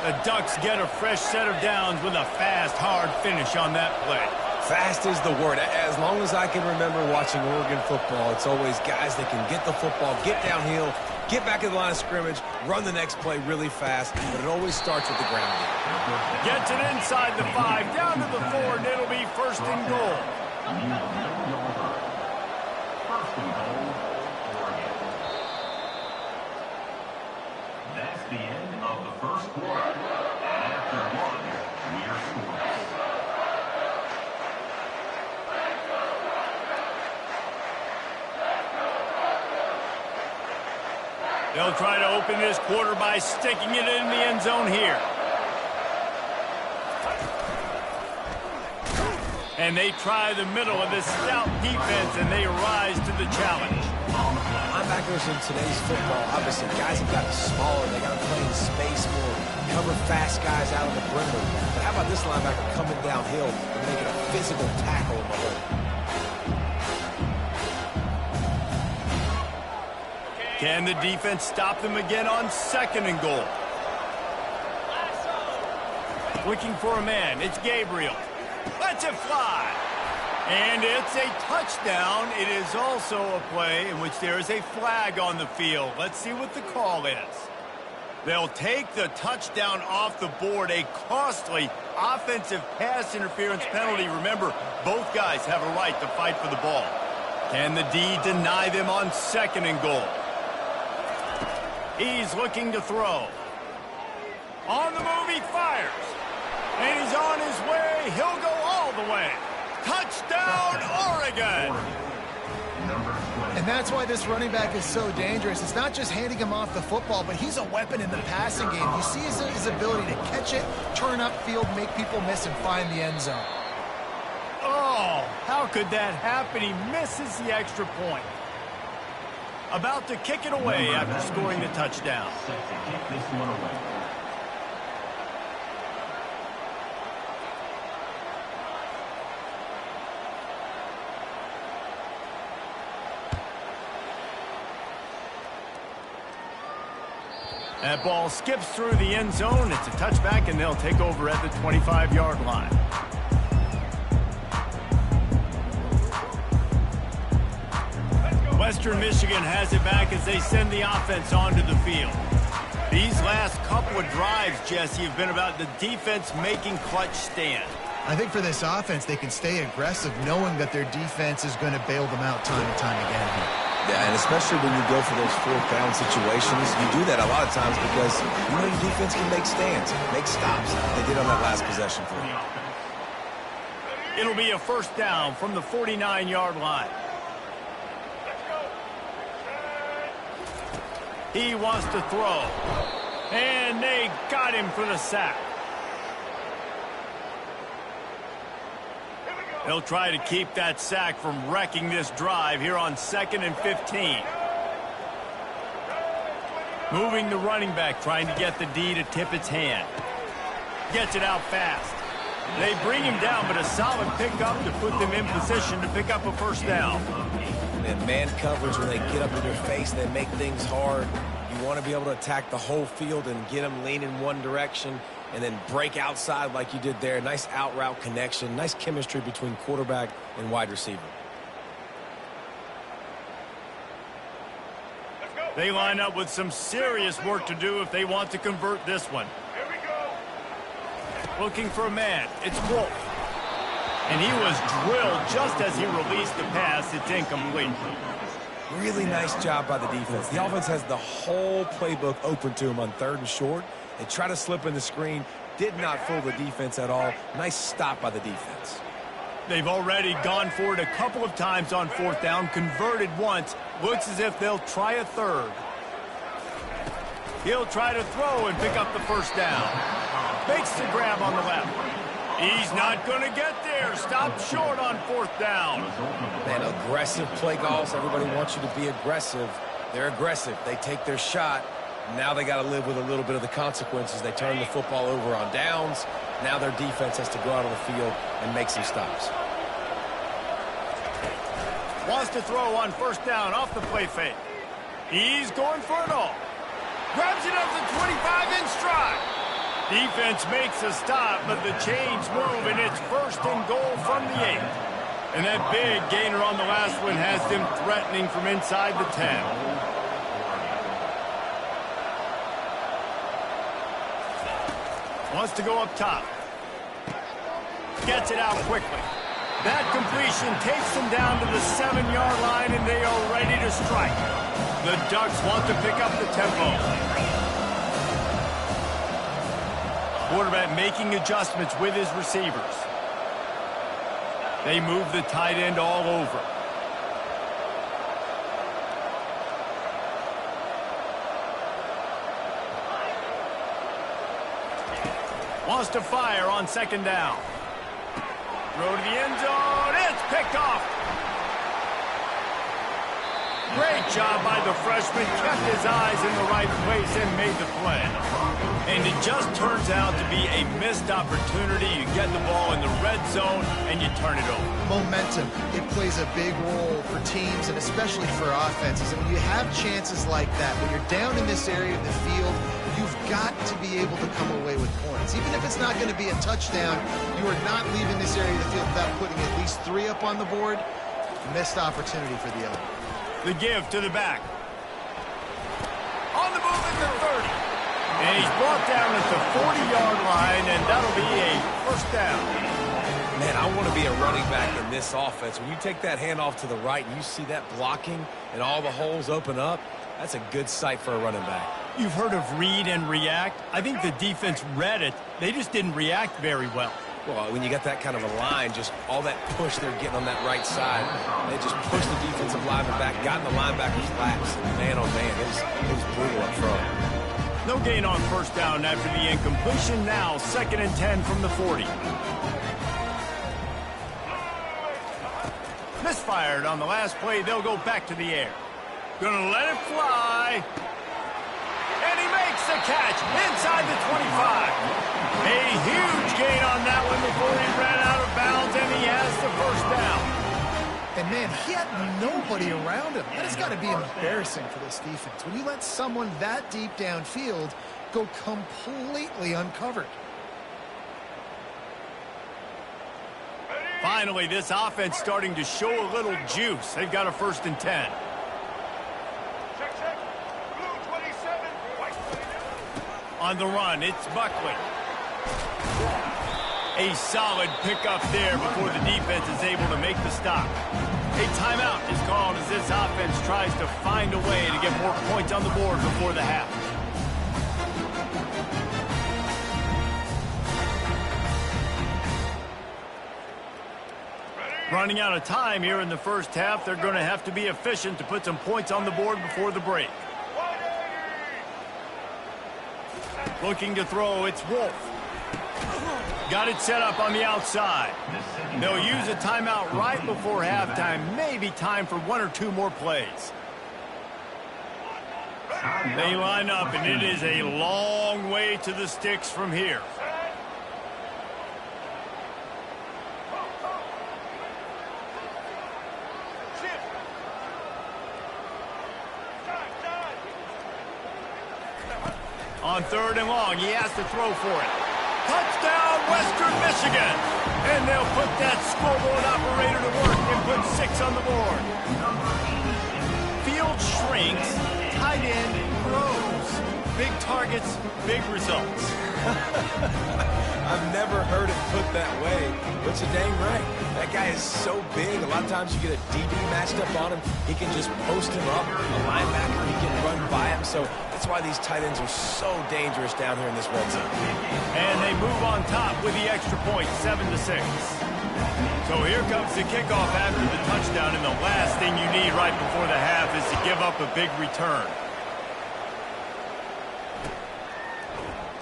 The Ducks get a fresh set of downs with a fast, hard finish on that play. Fast is the word. As long as I can remember watching Oregon football, it's always guys that can get the football, get downhill, get back in the line of scrimmage, run the next play really fast, but it always starts with the ground game. Gets it inside the 5, down to the 4, and it'll be first and goal. Near the middle yard. First and goal, Oregon. That's the end of the first quarter. And after one, we are scoreless. They'll try to open this quarter by sticking it in the end zone here. And they try the middle of this stout defense, and they rise to the challenge. Linebackers in today's football, obviously, guys have gotten smaller. They got to play in space more, cover fast guys out on the perimeter. But how about this linebacker coming downhill and making a physical tackle in the hole? Can the defense stop them again on second and goal? Looking for a man. It's Gabriel. Lets it fly. And it's a touchdown. It is also a play in which there is a flag on the field. Let's see what the call is. They'll take the touchdown off the board, a costly offensive pass interference penalty. Remember, both guys have a right to fight for the ball. Can the D deny them on second and goal? He's looking to throw. On the move, he fires. And he's on his way. He'll go all the way. Touchdown, Oregon! And that's why this running back is so dangerous. It's not just handing him off the football, but he's a weapon in the passing game. You see his ability to catch it, turn upfield, make people miss, and find the end zone. Oh, how could that happen? He misses the extra point. About to kick it away after scoring the touchdown. Set to kick this one away. That ball skips through the end zone. It's a touchback, and they'll take over at the 25-yard line. Western Michigan has it back as they send the offense onto the field. These last couple of drives, Jesse, have been about the defense making clutch stand. I think for this offense, they can stay aggressive knowing that their defense is going to bail them out time and time again here. Yeah, and especially when you go for those fourth down situations, you do that a lot of times because you know your defense can make stands, make stops. They did on that last possession for you. It'll be a first down from the 49-yard line. He wants to throw. And they got him for the sack. They'll try to keep that sack from wrecking this drive here on 2nd and 15. Moving the running back, trying to get the D to tip its hand. Gets it out fast. They bring him down, but a solid pickup to put them in position to pick up a first down. And man coverage, when they get up in your face, they make things hard. You want to be able to attack the whole field and get them leaning one direction and then break outside like you did there. Nice out route connection, nice chemistry between quarterback and wide receiver. They line up with some serious work to do if they want to convert this one. Here we go. Looking for a man. It's Wolf. And he was drilled just as he released the pass. It's incomplete. Really nice job by the defense. The offense has the whole playbook open to him on 3rd and short. They try to slip in the screen. Did not fool the defense at all. Nice stop by the defense. They've already gone for it a couple of times on 4th down, converted once. Looks as if they'll try a third. He'll try to throw and pick up the first down. Makes the grab on the left. He's not going to get there. Stopped short on 4th down. Man, aggressive play calls. Everybody wants you to be aggressive. They're aggressive. They take their shot. Now they got to live with a little bit of the consequences. They turn the football over on downs. Now their defense has to go out on the field and make some stops. Wants to throw on 1st down off the play fake. He's going for it all. Grabs it up to 25 in stride. Defense makes a stop, but the chains move, and it's 1st and goal from the 8. And that big gainer on the last one has them threatening from inside the 10. Wants to go up top. Gets it out quickly. That completion takes them down to the 7-yard line, and they are ready to strike. The Ducks want to pick up the tempo. Quarterback making adjustments with his receivers. They move the tight end all over. Wants to fire on second down. Throw to the end zone. It's picked off. Great job by the freshman. Kept his eyes in the right place and made the play. And it just turns out to be a missed opportunity. You get the ball in the red zone and you turn it over. Momentum. It plays a big role for teams and especially for offenses. And when you have chances like that, when you're down in this area of the field, you've got to be able to come away with points. Even if it's not going to be a touchdown, you are not leaving this area of the field without putting at least 3 up on the board. Missed opportunity for the other. The give to the back. On the move at the 30. And he's brought down at the 40-yard line, and that'll be a first down. Man, I want to be a running back in this offense. When you take that handoff to the right and you see that blocking and all the holes open up, that's a good sight for a running back. You've heard of read and react. I think the defense read it. They just didn't react very well. Well, when you got that kind of a line, just all that push they're getting on that right side, they just pushed the defensive lineman back, got in the linebacker's laps, and man, oh man, it was brutal up front. No gain on first down after the incompletion. Now 2nd and 10 from the 40. Misfired on the last play. They'll go back to the air. Gonna let it fly. And he makes the catch inside the 25. A huge gain on that one before he ran out of bounds, and he has the first down. And, man, he had nobody around him. That has got to be embarrassing for this defense. When you let someone that deep downfield go completely uncovered. Finally, this offense starting to show a little juice. They've got a 1st and 10. On the run, it's Buckley. A solid pickup there before the defense is able to make the stop. A timeout is called as this offense tries to find a way to get more points on the board before the half. Running out of time here in the first half, they're going to have to be efficient to put some points on the board before the break. Looking to throw, it's Wolf. Got it set up on the outside. They'll use a timeout right before halftime. Maybe time for 1 or 2 more plays. They line up, and it is a long way to the sticks from here. On 3rd and long, he has to throw for it. Touchdown, Western Michigan. And they'll put that scoreboard operator to work and put 6 on the board. Field shrinks, tight end grows. Big targets, big results. I've never heard it put that way, but you're dang right. That guy is so big. A lot of times you get a DB matched up on him. He can just post him up. A linebacker, he can run by him. So that's why these tight ends are so dangerous down here in this red zone. And they move on top with the extra point, 7-6. So here comes the kickoff after the touchdown, and the last thing you need right before the half is to give up a big return.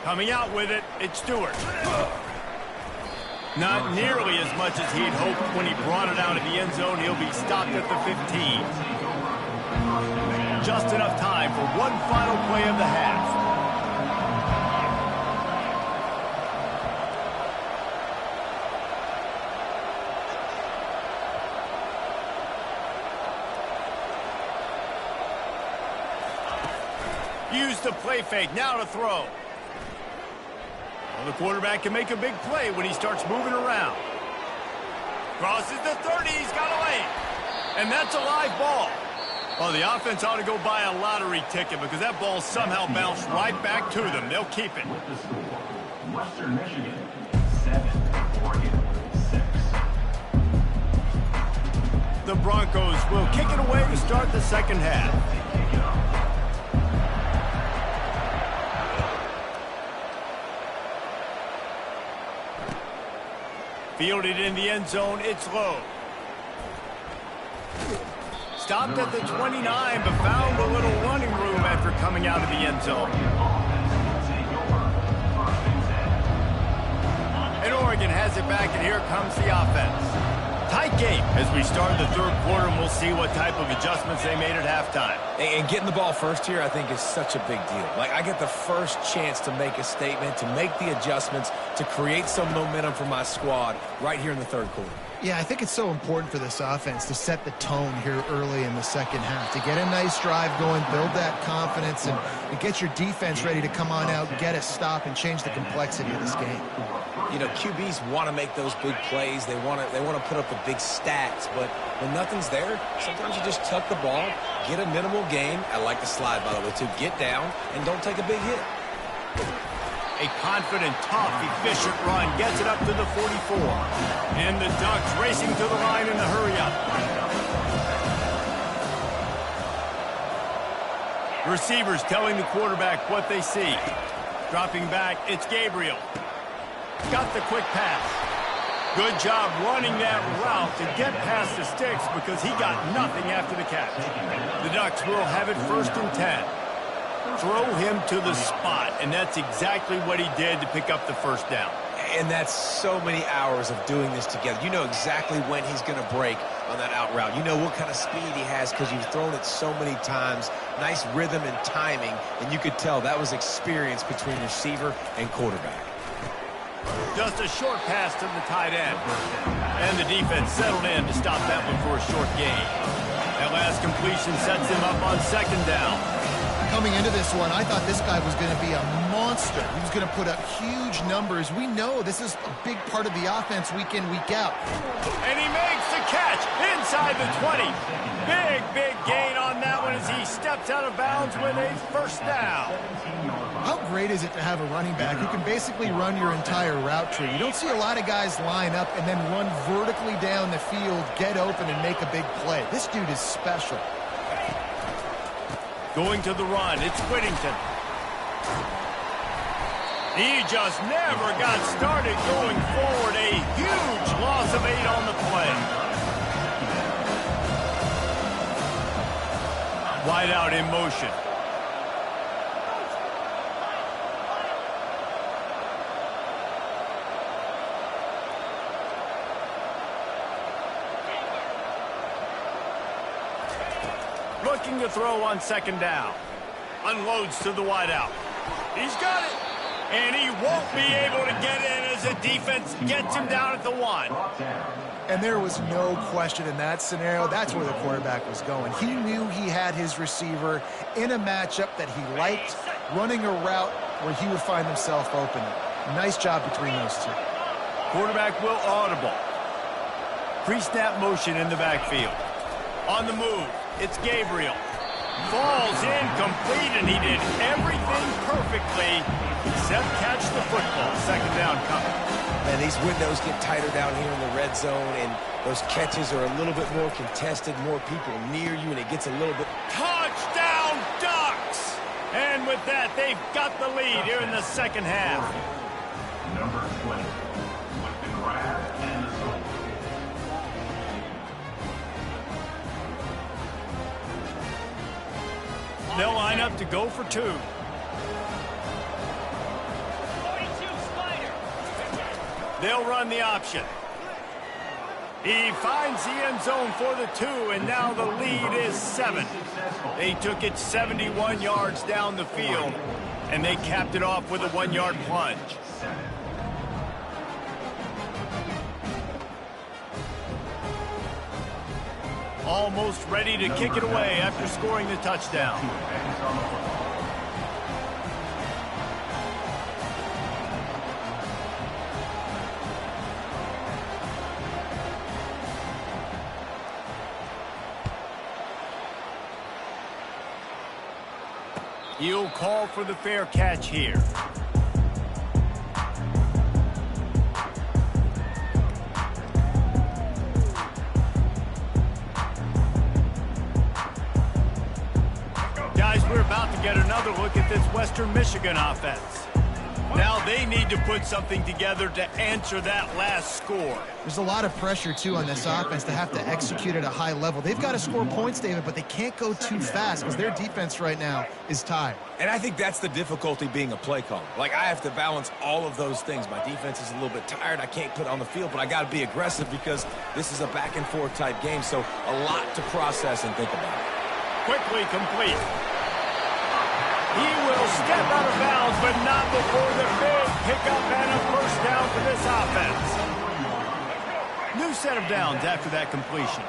Coming out with it, it's Stewart. Not nearly as much as he'd hoped when he brought it out of the end zone. He'll be stopped at the 15. Just enough time for one final play of the half. Use the play fake, now to throw. Well, the quarterback can make a big play when he starts moving around. Crosses the 30, he's got a lane. And that's a live ball. Well, the offense ought to go buy a lottery ticket because that ball somehow bounced right back to them. They'll keep it. With the score, Western Michigan 7, Oregon 6. The Broncos will kick it away to start the second half. Fielded in the end zone, it's low. Stopped at the 29, but found a little running room after coming out of the end zone. And Oregon has it back, and here comes the offense. Tight game as we start the third quarter, and we'll see what type of adjustments they made at halftime. And getting the ball first here, I think, is such a big deal. Like, I get the first chance to make a statement, to make the adjustments, to create some momentum for my squad right here in the third quarter. Yeah, I think it's so important for this offense to set the tone here early in the second half, to get a nice drive going, build that confidence, and get your defense ready to come on out, get a stop, and change the complexity of this game. You know, QBs want to make those big plays. They want to put up the big stats, but when nothing's there, sometimes you just tuck the ball, get a minimal gain. I like the slide, by the way, too. Get down and don't take a big hit. A confident, tough, efficient run gets it up to the 44. And the Ducks racing to the line in the hurry-up. Receivers telling the quarterback what they see. Dropping back, it's Gabriel. Got the quick pass. Good job running that route to get past the sticks because he got nothing after the catch. The Ducks will have it 1st and 10. Throw him to the spot, and that's exactly what he did to pick up the first down. And that's so many hours of doing this together. You know exactly when he's going to break on that out route. You know what kind of speed he has because you've thrown it so many times. Nice rhythm and timing, and you could tell that was experience between receiver and quarterback. Just a short pass to the tight end. And the defense settled in to stop that one for a short gain. That last completion sets him up on 2nd down. Coming into this one, I thought this guy was going to be a monster. He was going to put up huge numbers. We know this is a big part of the offense week in, week out. And he makes the catch inside the 20. Big gain on that one as he steps out of bounds with a first down. How great is it to have a running back who can basically run your entire route tree? You don't see a lot of guys line up and then run vertically down the field, get open, and make a big play. This dude is special. Going to the run, it's Whittington. He just never got started going forward. A huge loss of 8 on the play. Wide out in motion. Looking to throw on 2nd down. Unloads to the wideout. He's got it. And he won't be able to get in as the defense gets him down at the 1. And there was no question in that scenario. That's where the quarterback was going. He knew he had his receiver in a matchup that he liked, running a route where he would find himself open. Nice job between those two. Quarterback will audible. Pre-snap motion in the backfield. On the move, it's Gabriel. Falls incomplete, and he did everything perfectly except catch the football. 2nd down coming. And these windows get tighter down here in the red zone, and those catches are a little bit more contested, more people near you, and it gets a little bit... Touchdown, Ducks! And with that, they've got the lead here in the second half. Number 20, with the grab and the score. They'll line up to go for 2. They'll run the option. He finds the end zone for the 2, and now the lead is 7. They took it 71 yards down the field, and they capped it off with a 1-yard plunge. Almost ready to kick it away after scoring the touchdown. He'll call for the fair catch here. guys, we're about to get another look at this Western Michigan offense. Now they need to put something together to answer that last score. There's a lot of pressure, too, on this offense to have to execute at a high level. They've got to score points, David, but they can't go too fast because their defense right now is tired. And I think that's the difficulty being a play caller. Like, I have to balance all of those things. My defense is a little bit tired. I can't put it on the field, but I got to be aggressive because this is a back-and-forth type game, so a lot to process and think about. Quickly complete. He will step out of bounds, but not before the big pickup and a first down for this offense. New set of downs after that completion.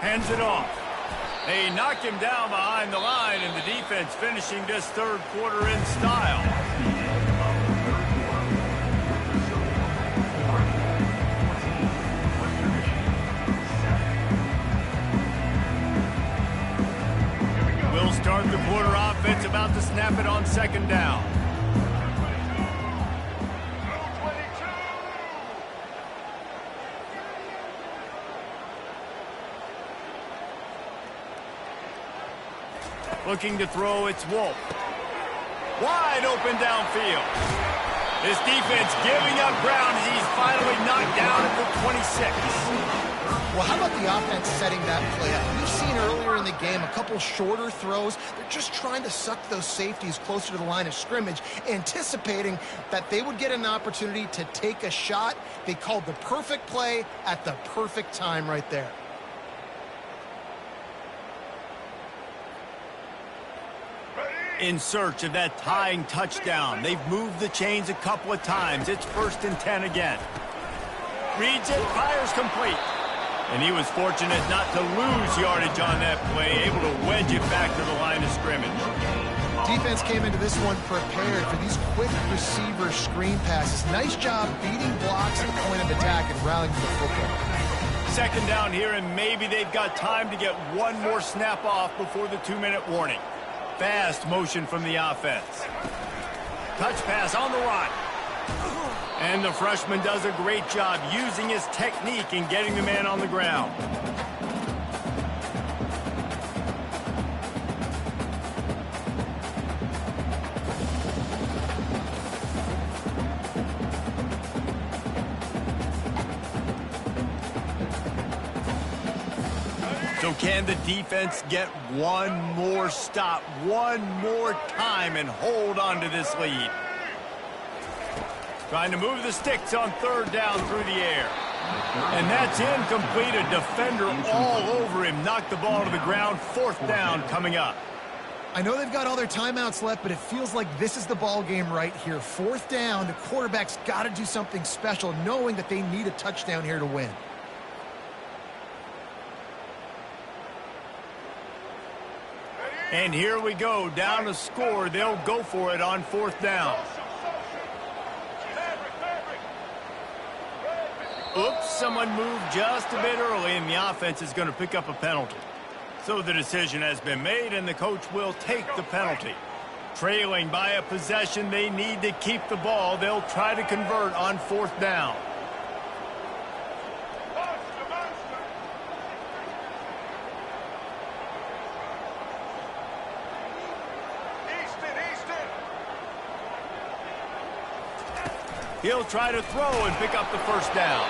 Hands it off. They knocked him down behind the line, and the defense finishing this third quarter in style. We'll start the quarter offense, about to snap it on second down. Looking to throw, it's Wolf. Wide open downfield. This defense giving up ground as he's finally knocked down at the 26. Well, how about the offense setting that play up? We've seen earlier in the game a couple shorter throws. They're just trying to suck those safeties closer to the line of scrimmage, anticipating that they would get an opportunity to take a shot. They called the perfect play at the perfect time right there. In search of that tying touchdown. They've moved the chains a couple of times. It's 1st and 10 again. Reads it, fires complete. And he was fortunate not to lose yardage on that play, able to wedge it back to the line of scrimmage. Defense came into this one prepared for these quick receiver screen passes. Nice job beating blocks at the point of attack and rallying to the football. Second down here, and maybe they've got time to get one more snap off before the 2-minute warning. Fast motion from the offense. Touch pass on the run. And the freshman does a great job using his technique and getting the man on the ground. So can the defense get one more stop, one more time, and hold on to this lead? Trying to move the sticks on third down through the air. And that's incomplete. A defender all over him. Knocked the ball to the ground. 4th down coming up. I know they've got all their timeouts left, but it feels like this is the ball game right here. 4th down, the quarterback's got to do something special, knowing that they need a touchdown here to win. And here we go, down to score. They'll go for it on 4th down. Oops, someone moved just a bit early, and the offense is going to pick up a penalty. So the decision has been made, and the coach will take the penalty. Trailing by a possession, they need to keep the ball. They'll try to convert on 4th down. He'll try to throw and pick up the first down.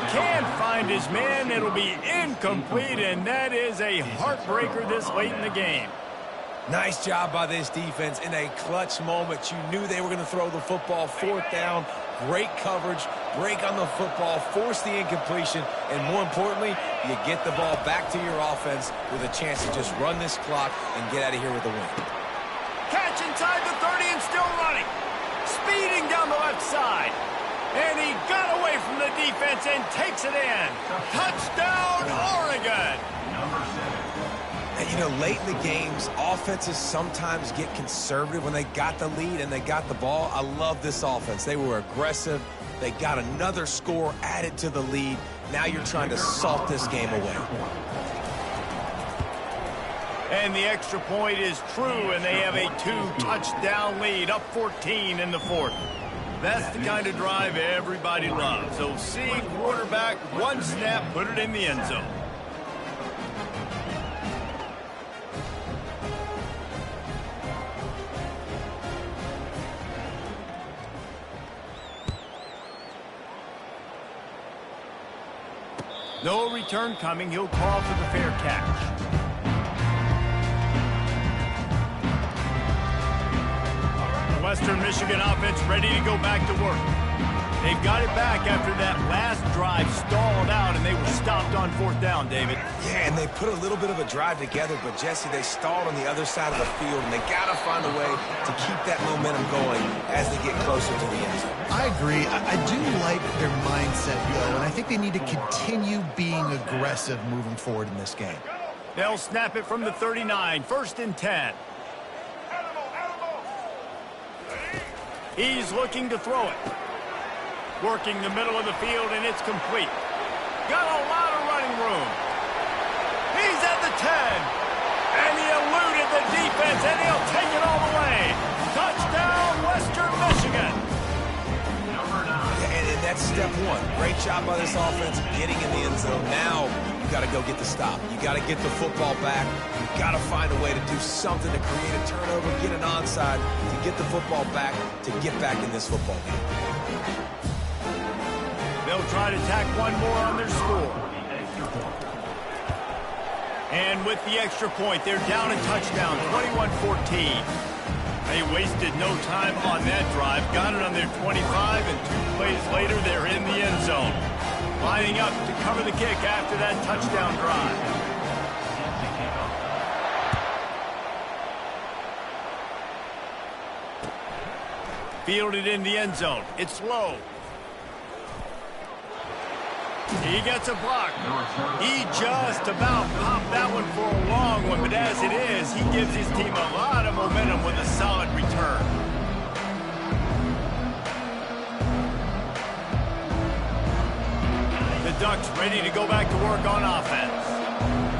Can't find his man. It'll be incomplete, and that is a heartbreaker this late in the game. Nice job by this defense in a clutch moment. You knew they were going to throw the football. 4th down, great coverage, break on the football, force the incompletion, and more importantly, you get the ball back to your offense with a chance to just run this clock and get out of here with a win. Catch inside the 30 and still running. Speeding down the left side. And he got away from the defense and takes it in. Touchdown, Oregon. And, you know, late in the games, offenses sometimes get conservative when they got the lead and they got the ball. I love this offense. They were aggressive. They got another score added to the lead. Now you're trying to salt this game away. And the extra point is true, and they have a 2-touchdown lead, up 14 in the 4th. That's the kind of drive everybody loves. So see quarterback, one snap, put it in the end zone. No return coming. He'll call for the fair catch. The Western Michigan offense ready to go back to work. They've got it back after that last drive stalled out, and they were stopped on 4th down, David. Yeah, and they put a little bit of a drive together, but, Jesse, they stalled on the other side of the field, and they got to find a way to keep that momentum going as they get closer to the end zone. I agree. I do like their mindset, though, and I think they need to continue being aggressive moving forward in this game. They'll snap it from the 39, 1st and 10. He's looking to throw it. Working the middle of the field, and it's complete. Got a lot of running room. He's at the 10. And he eluded the defense, and he'll take it all the way. Touchdown, Western Michigan. Number 9. And that's step one. Great job by this offense getting in the end zone. Now you got to go get the stop. You got to get the football back. You got to find a way to do something to create a turnover, get an onside, to get the football back, to get back in this football game. They'll try to tack one more on their score. And with the extra point, they're down a touchdown, 21-14. They wasted no time on that drive. Got it on their 25, and 2 plays later, they're in the end zone. Lining up to cover the kick after that touchdown drive. Fielded in the end zone. It's low. He gets a block. He just about popped that one for a long one, but as it is, he gives his team a lot of momentum with a solid return. The Ducks ready to go back to work on offense.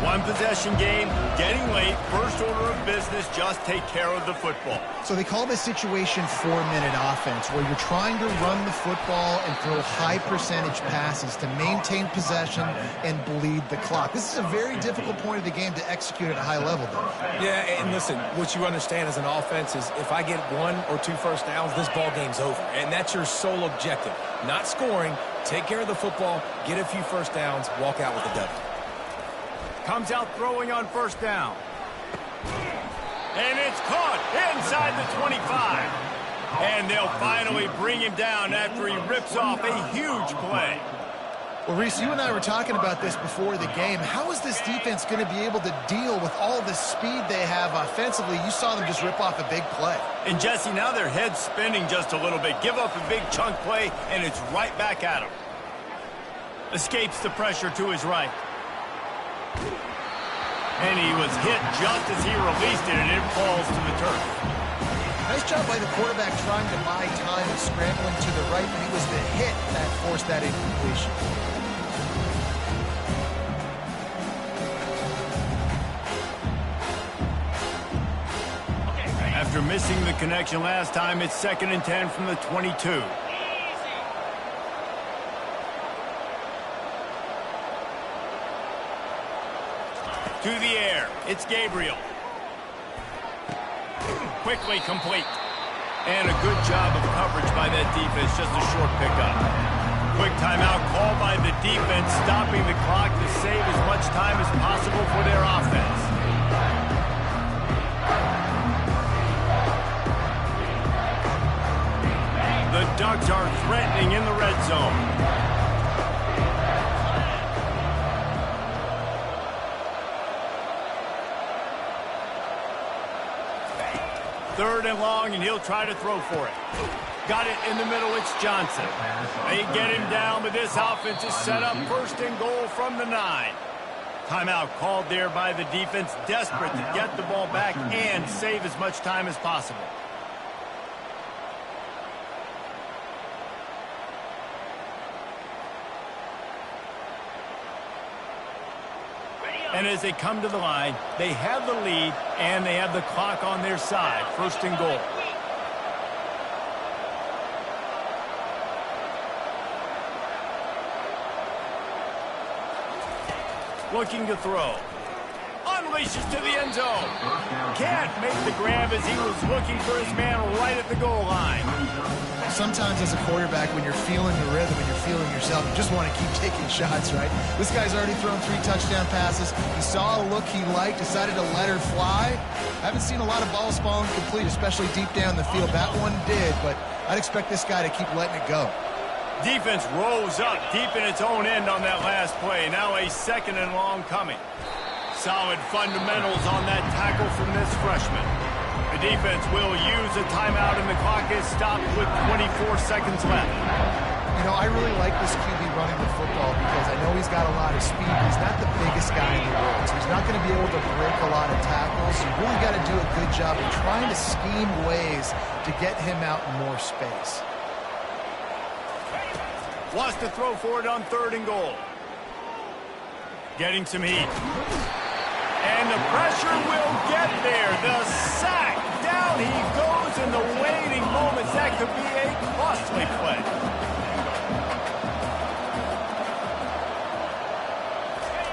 One possession game, getting late, first order of business, just take care of the football. So they call this situation 4-minute offense, where you're trying to run the football and throw high percentage passes to maintain possession and bleed the clock. This is a very difficult point of the game to execute at a high level, though. Yeah, and listen, what you understand as an offense is if I get 1 or 2 first downs, this ball game's over. And that's your sole objective. Not scoring, take care of the football, get a few first downs, walk out with a W. Comes out throwing on 1st down. And it's caught inside the 25. And they'll finally bring him down after he rips off a huge play. Well, Reese, you and I were talking about this before the game. How is this defense going to be able to deal with all the speed they have offensively? You saw them just rip off a big play. And, Jesse, now their head's spinning just a little bit. Give up a big chunk play, and it's right back at him. Escapes the pressure to his right. And he was hit just as he released it, and it falls to the turf. Nice job by the quarterback trying to buy time and scrambling to the right, but it was the hit that forced that incompletion. After missing the connection last time, it's 2nd and 10 from the 22. To the air, it's Gabriel. Quickly complete. And a good job of coverage by that defense, just a short pickup. Quick timeout called by the defense, stopping the clock to save as much time as possible for their offense. The Ducks are threatening in the red zone. 3rd and long, and he'll try to throw for it. Got it in the middle, it's Johnson. They get him down, but this offense is set up 1st and goal from the 9. Timeout called there by the defense, desperate to get the ball back and save as much time as possible. And as they come to the line, they have the lead, and they have the clock on their side. 1st and goal. Looking to throw. unleashes to the end zone. Can't make the grab as he was looking for his man right at the goal line. Sometimes as a quarterback, when you're feeling the rhythm and you're feeling yourself, you just want to keep taking shots, right? This guy's already thrown 3 touchdown passes. He saw a look he liked, decided to let her fly. I haven't seen a lot of balls falling complete, especially deep down the field. That one did, but I'd expect this guy to keep letting it go. Defense rolls up deep in its own end on that last play. Now a 2nd and long coming. Solid fundamentals on that tackle from this freshman. The defense will use a timeout and the clock is stopped with 24 seconds left. You know, I really like this QB running the football because I know he's got a lot of speed. He's not the biggest guy in the world, so he's not going to be able to break a lot of tackles. You really got to do a good job of trying to scheme ways to get him out in more space. Wants to throw for it on 3rd and goal. Getting some heat. And the pressure will get there. The sack. Down he goes in the waiting moments. That could be a costly play.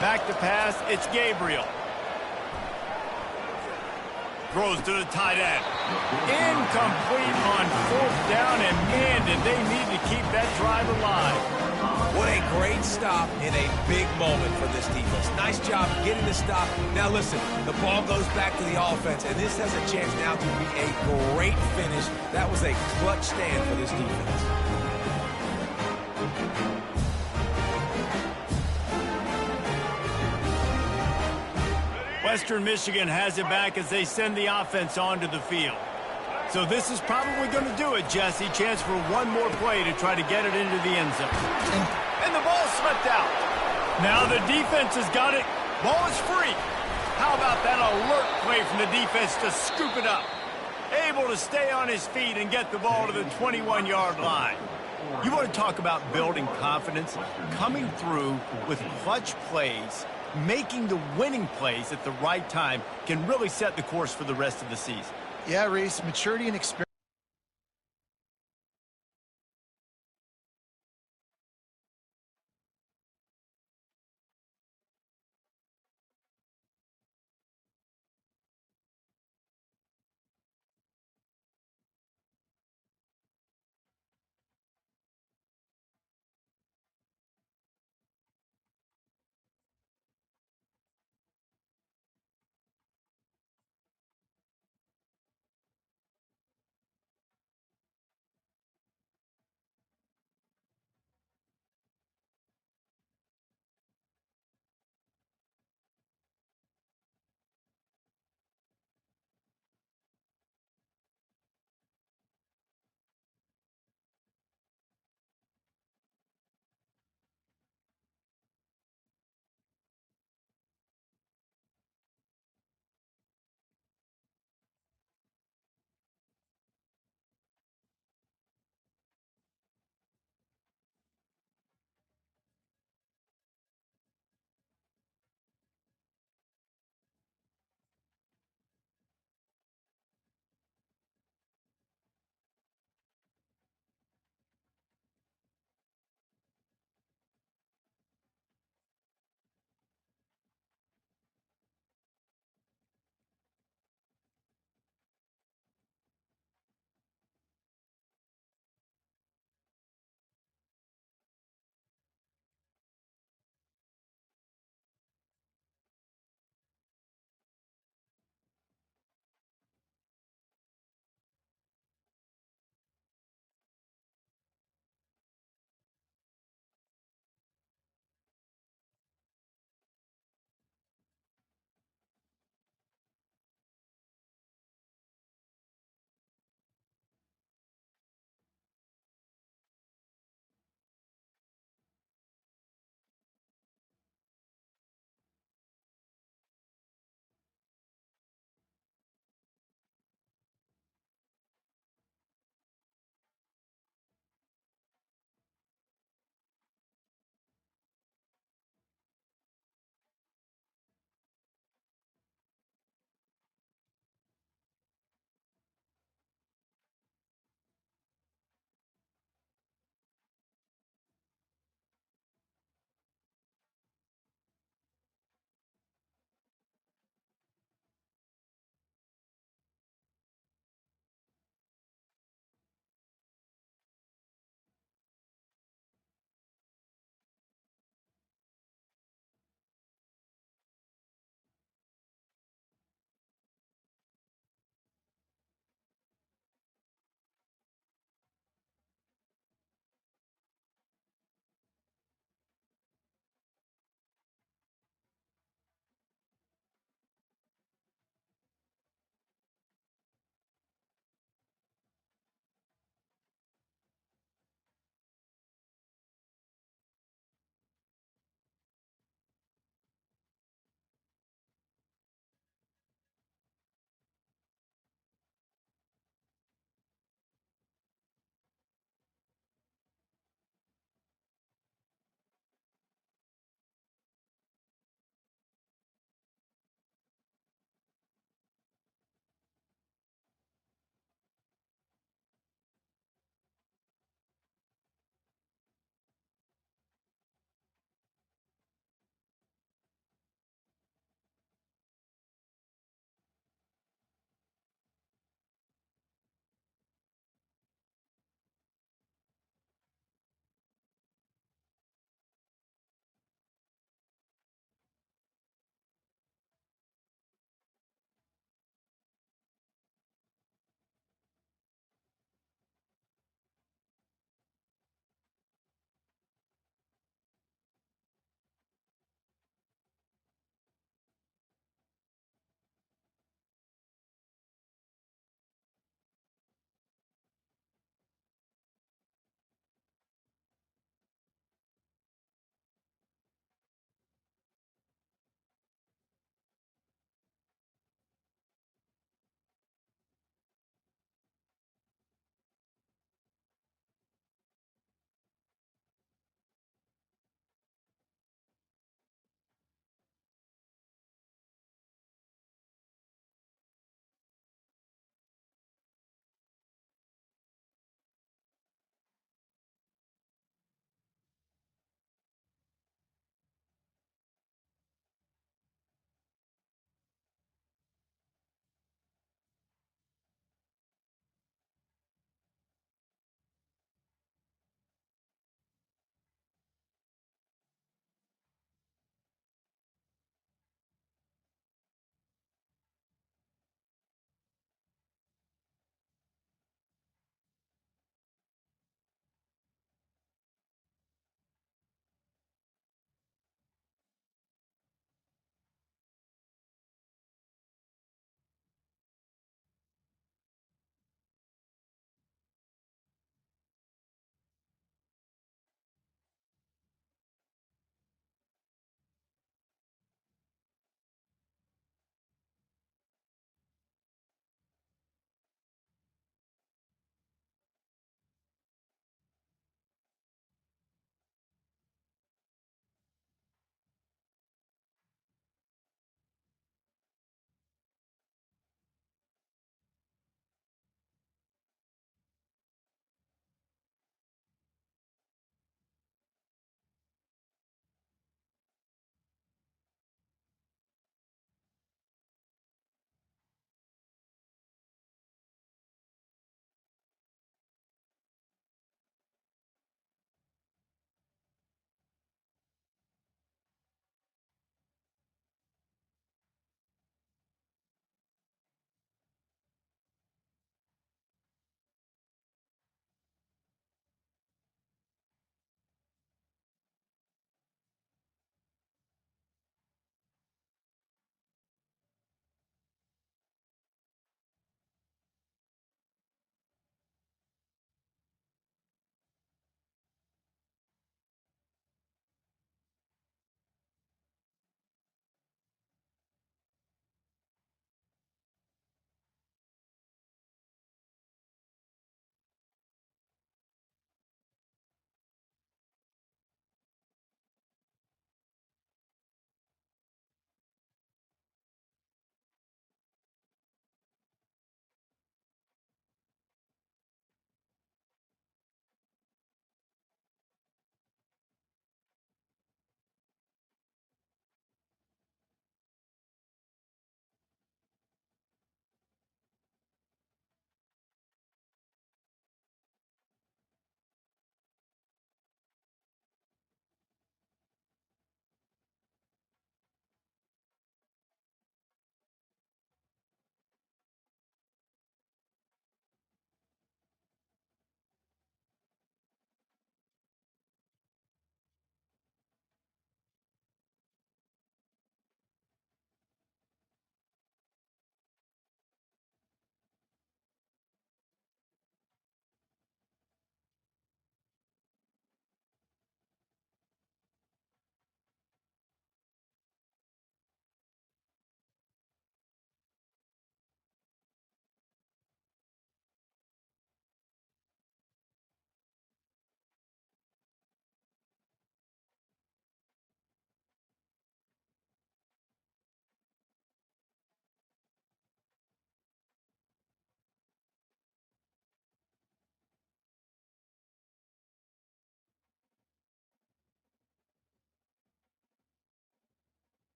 Back to pass. It's Gabriel. Throws to the tight end. Incomplete on 4th down, and man, did they need to keep that drive alive. What a great stop in a big moment for this defense. Nice job getting the stop. Now listen, the ball goes back to the offense, and this has a chance now to be a great finish. That was a clutch stand for this defense. Western Michigan has it back as they send the offense onto the field. So this is probably going to do it, Jesse. Chance for one more play to try to get it into the end zone. And the ball slipped out. Now the defense has got it. Ball is free. How about that alert play from the defense to scoop it up? Able to stay on his feet and get the ball to the 21-yard line. You want to talk about building confidence? Coming through with clutch plays, making the winning plays at the right time can really set the course for the rest of the season. Yeah, Reese, maturity and experience.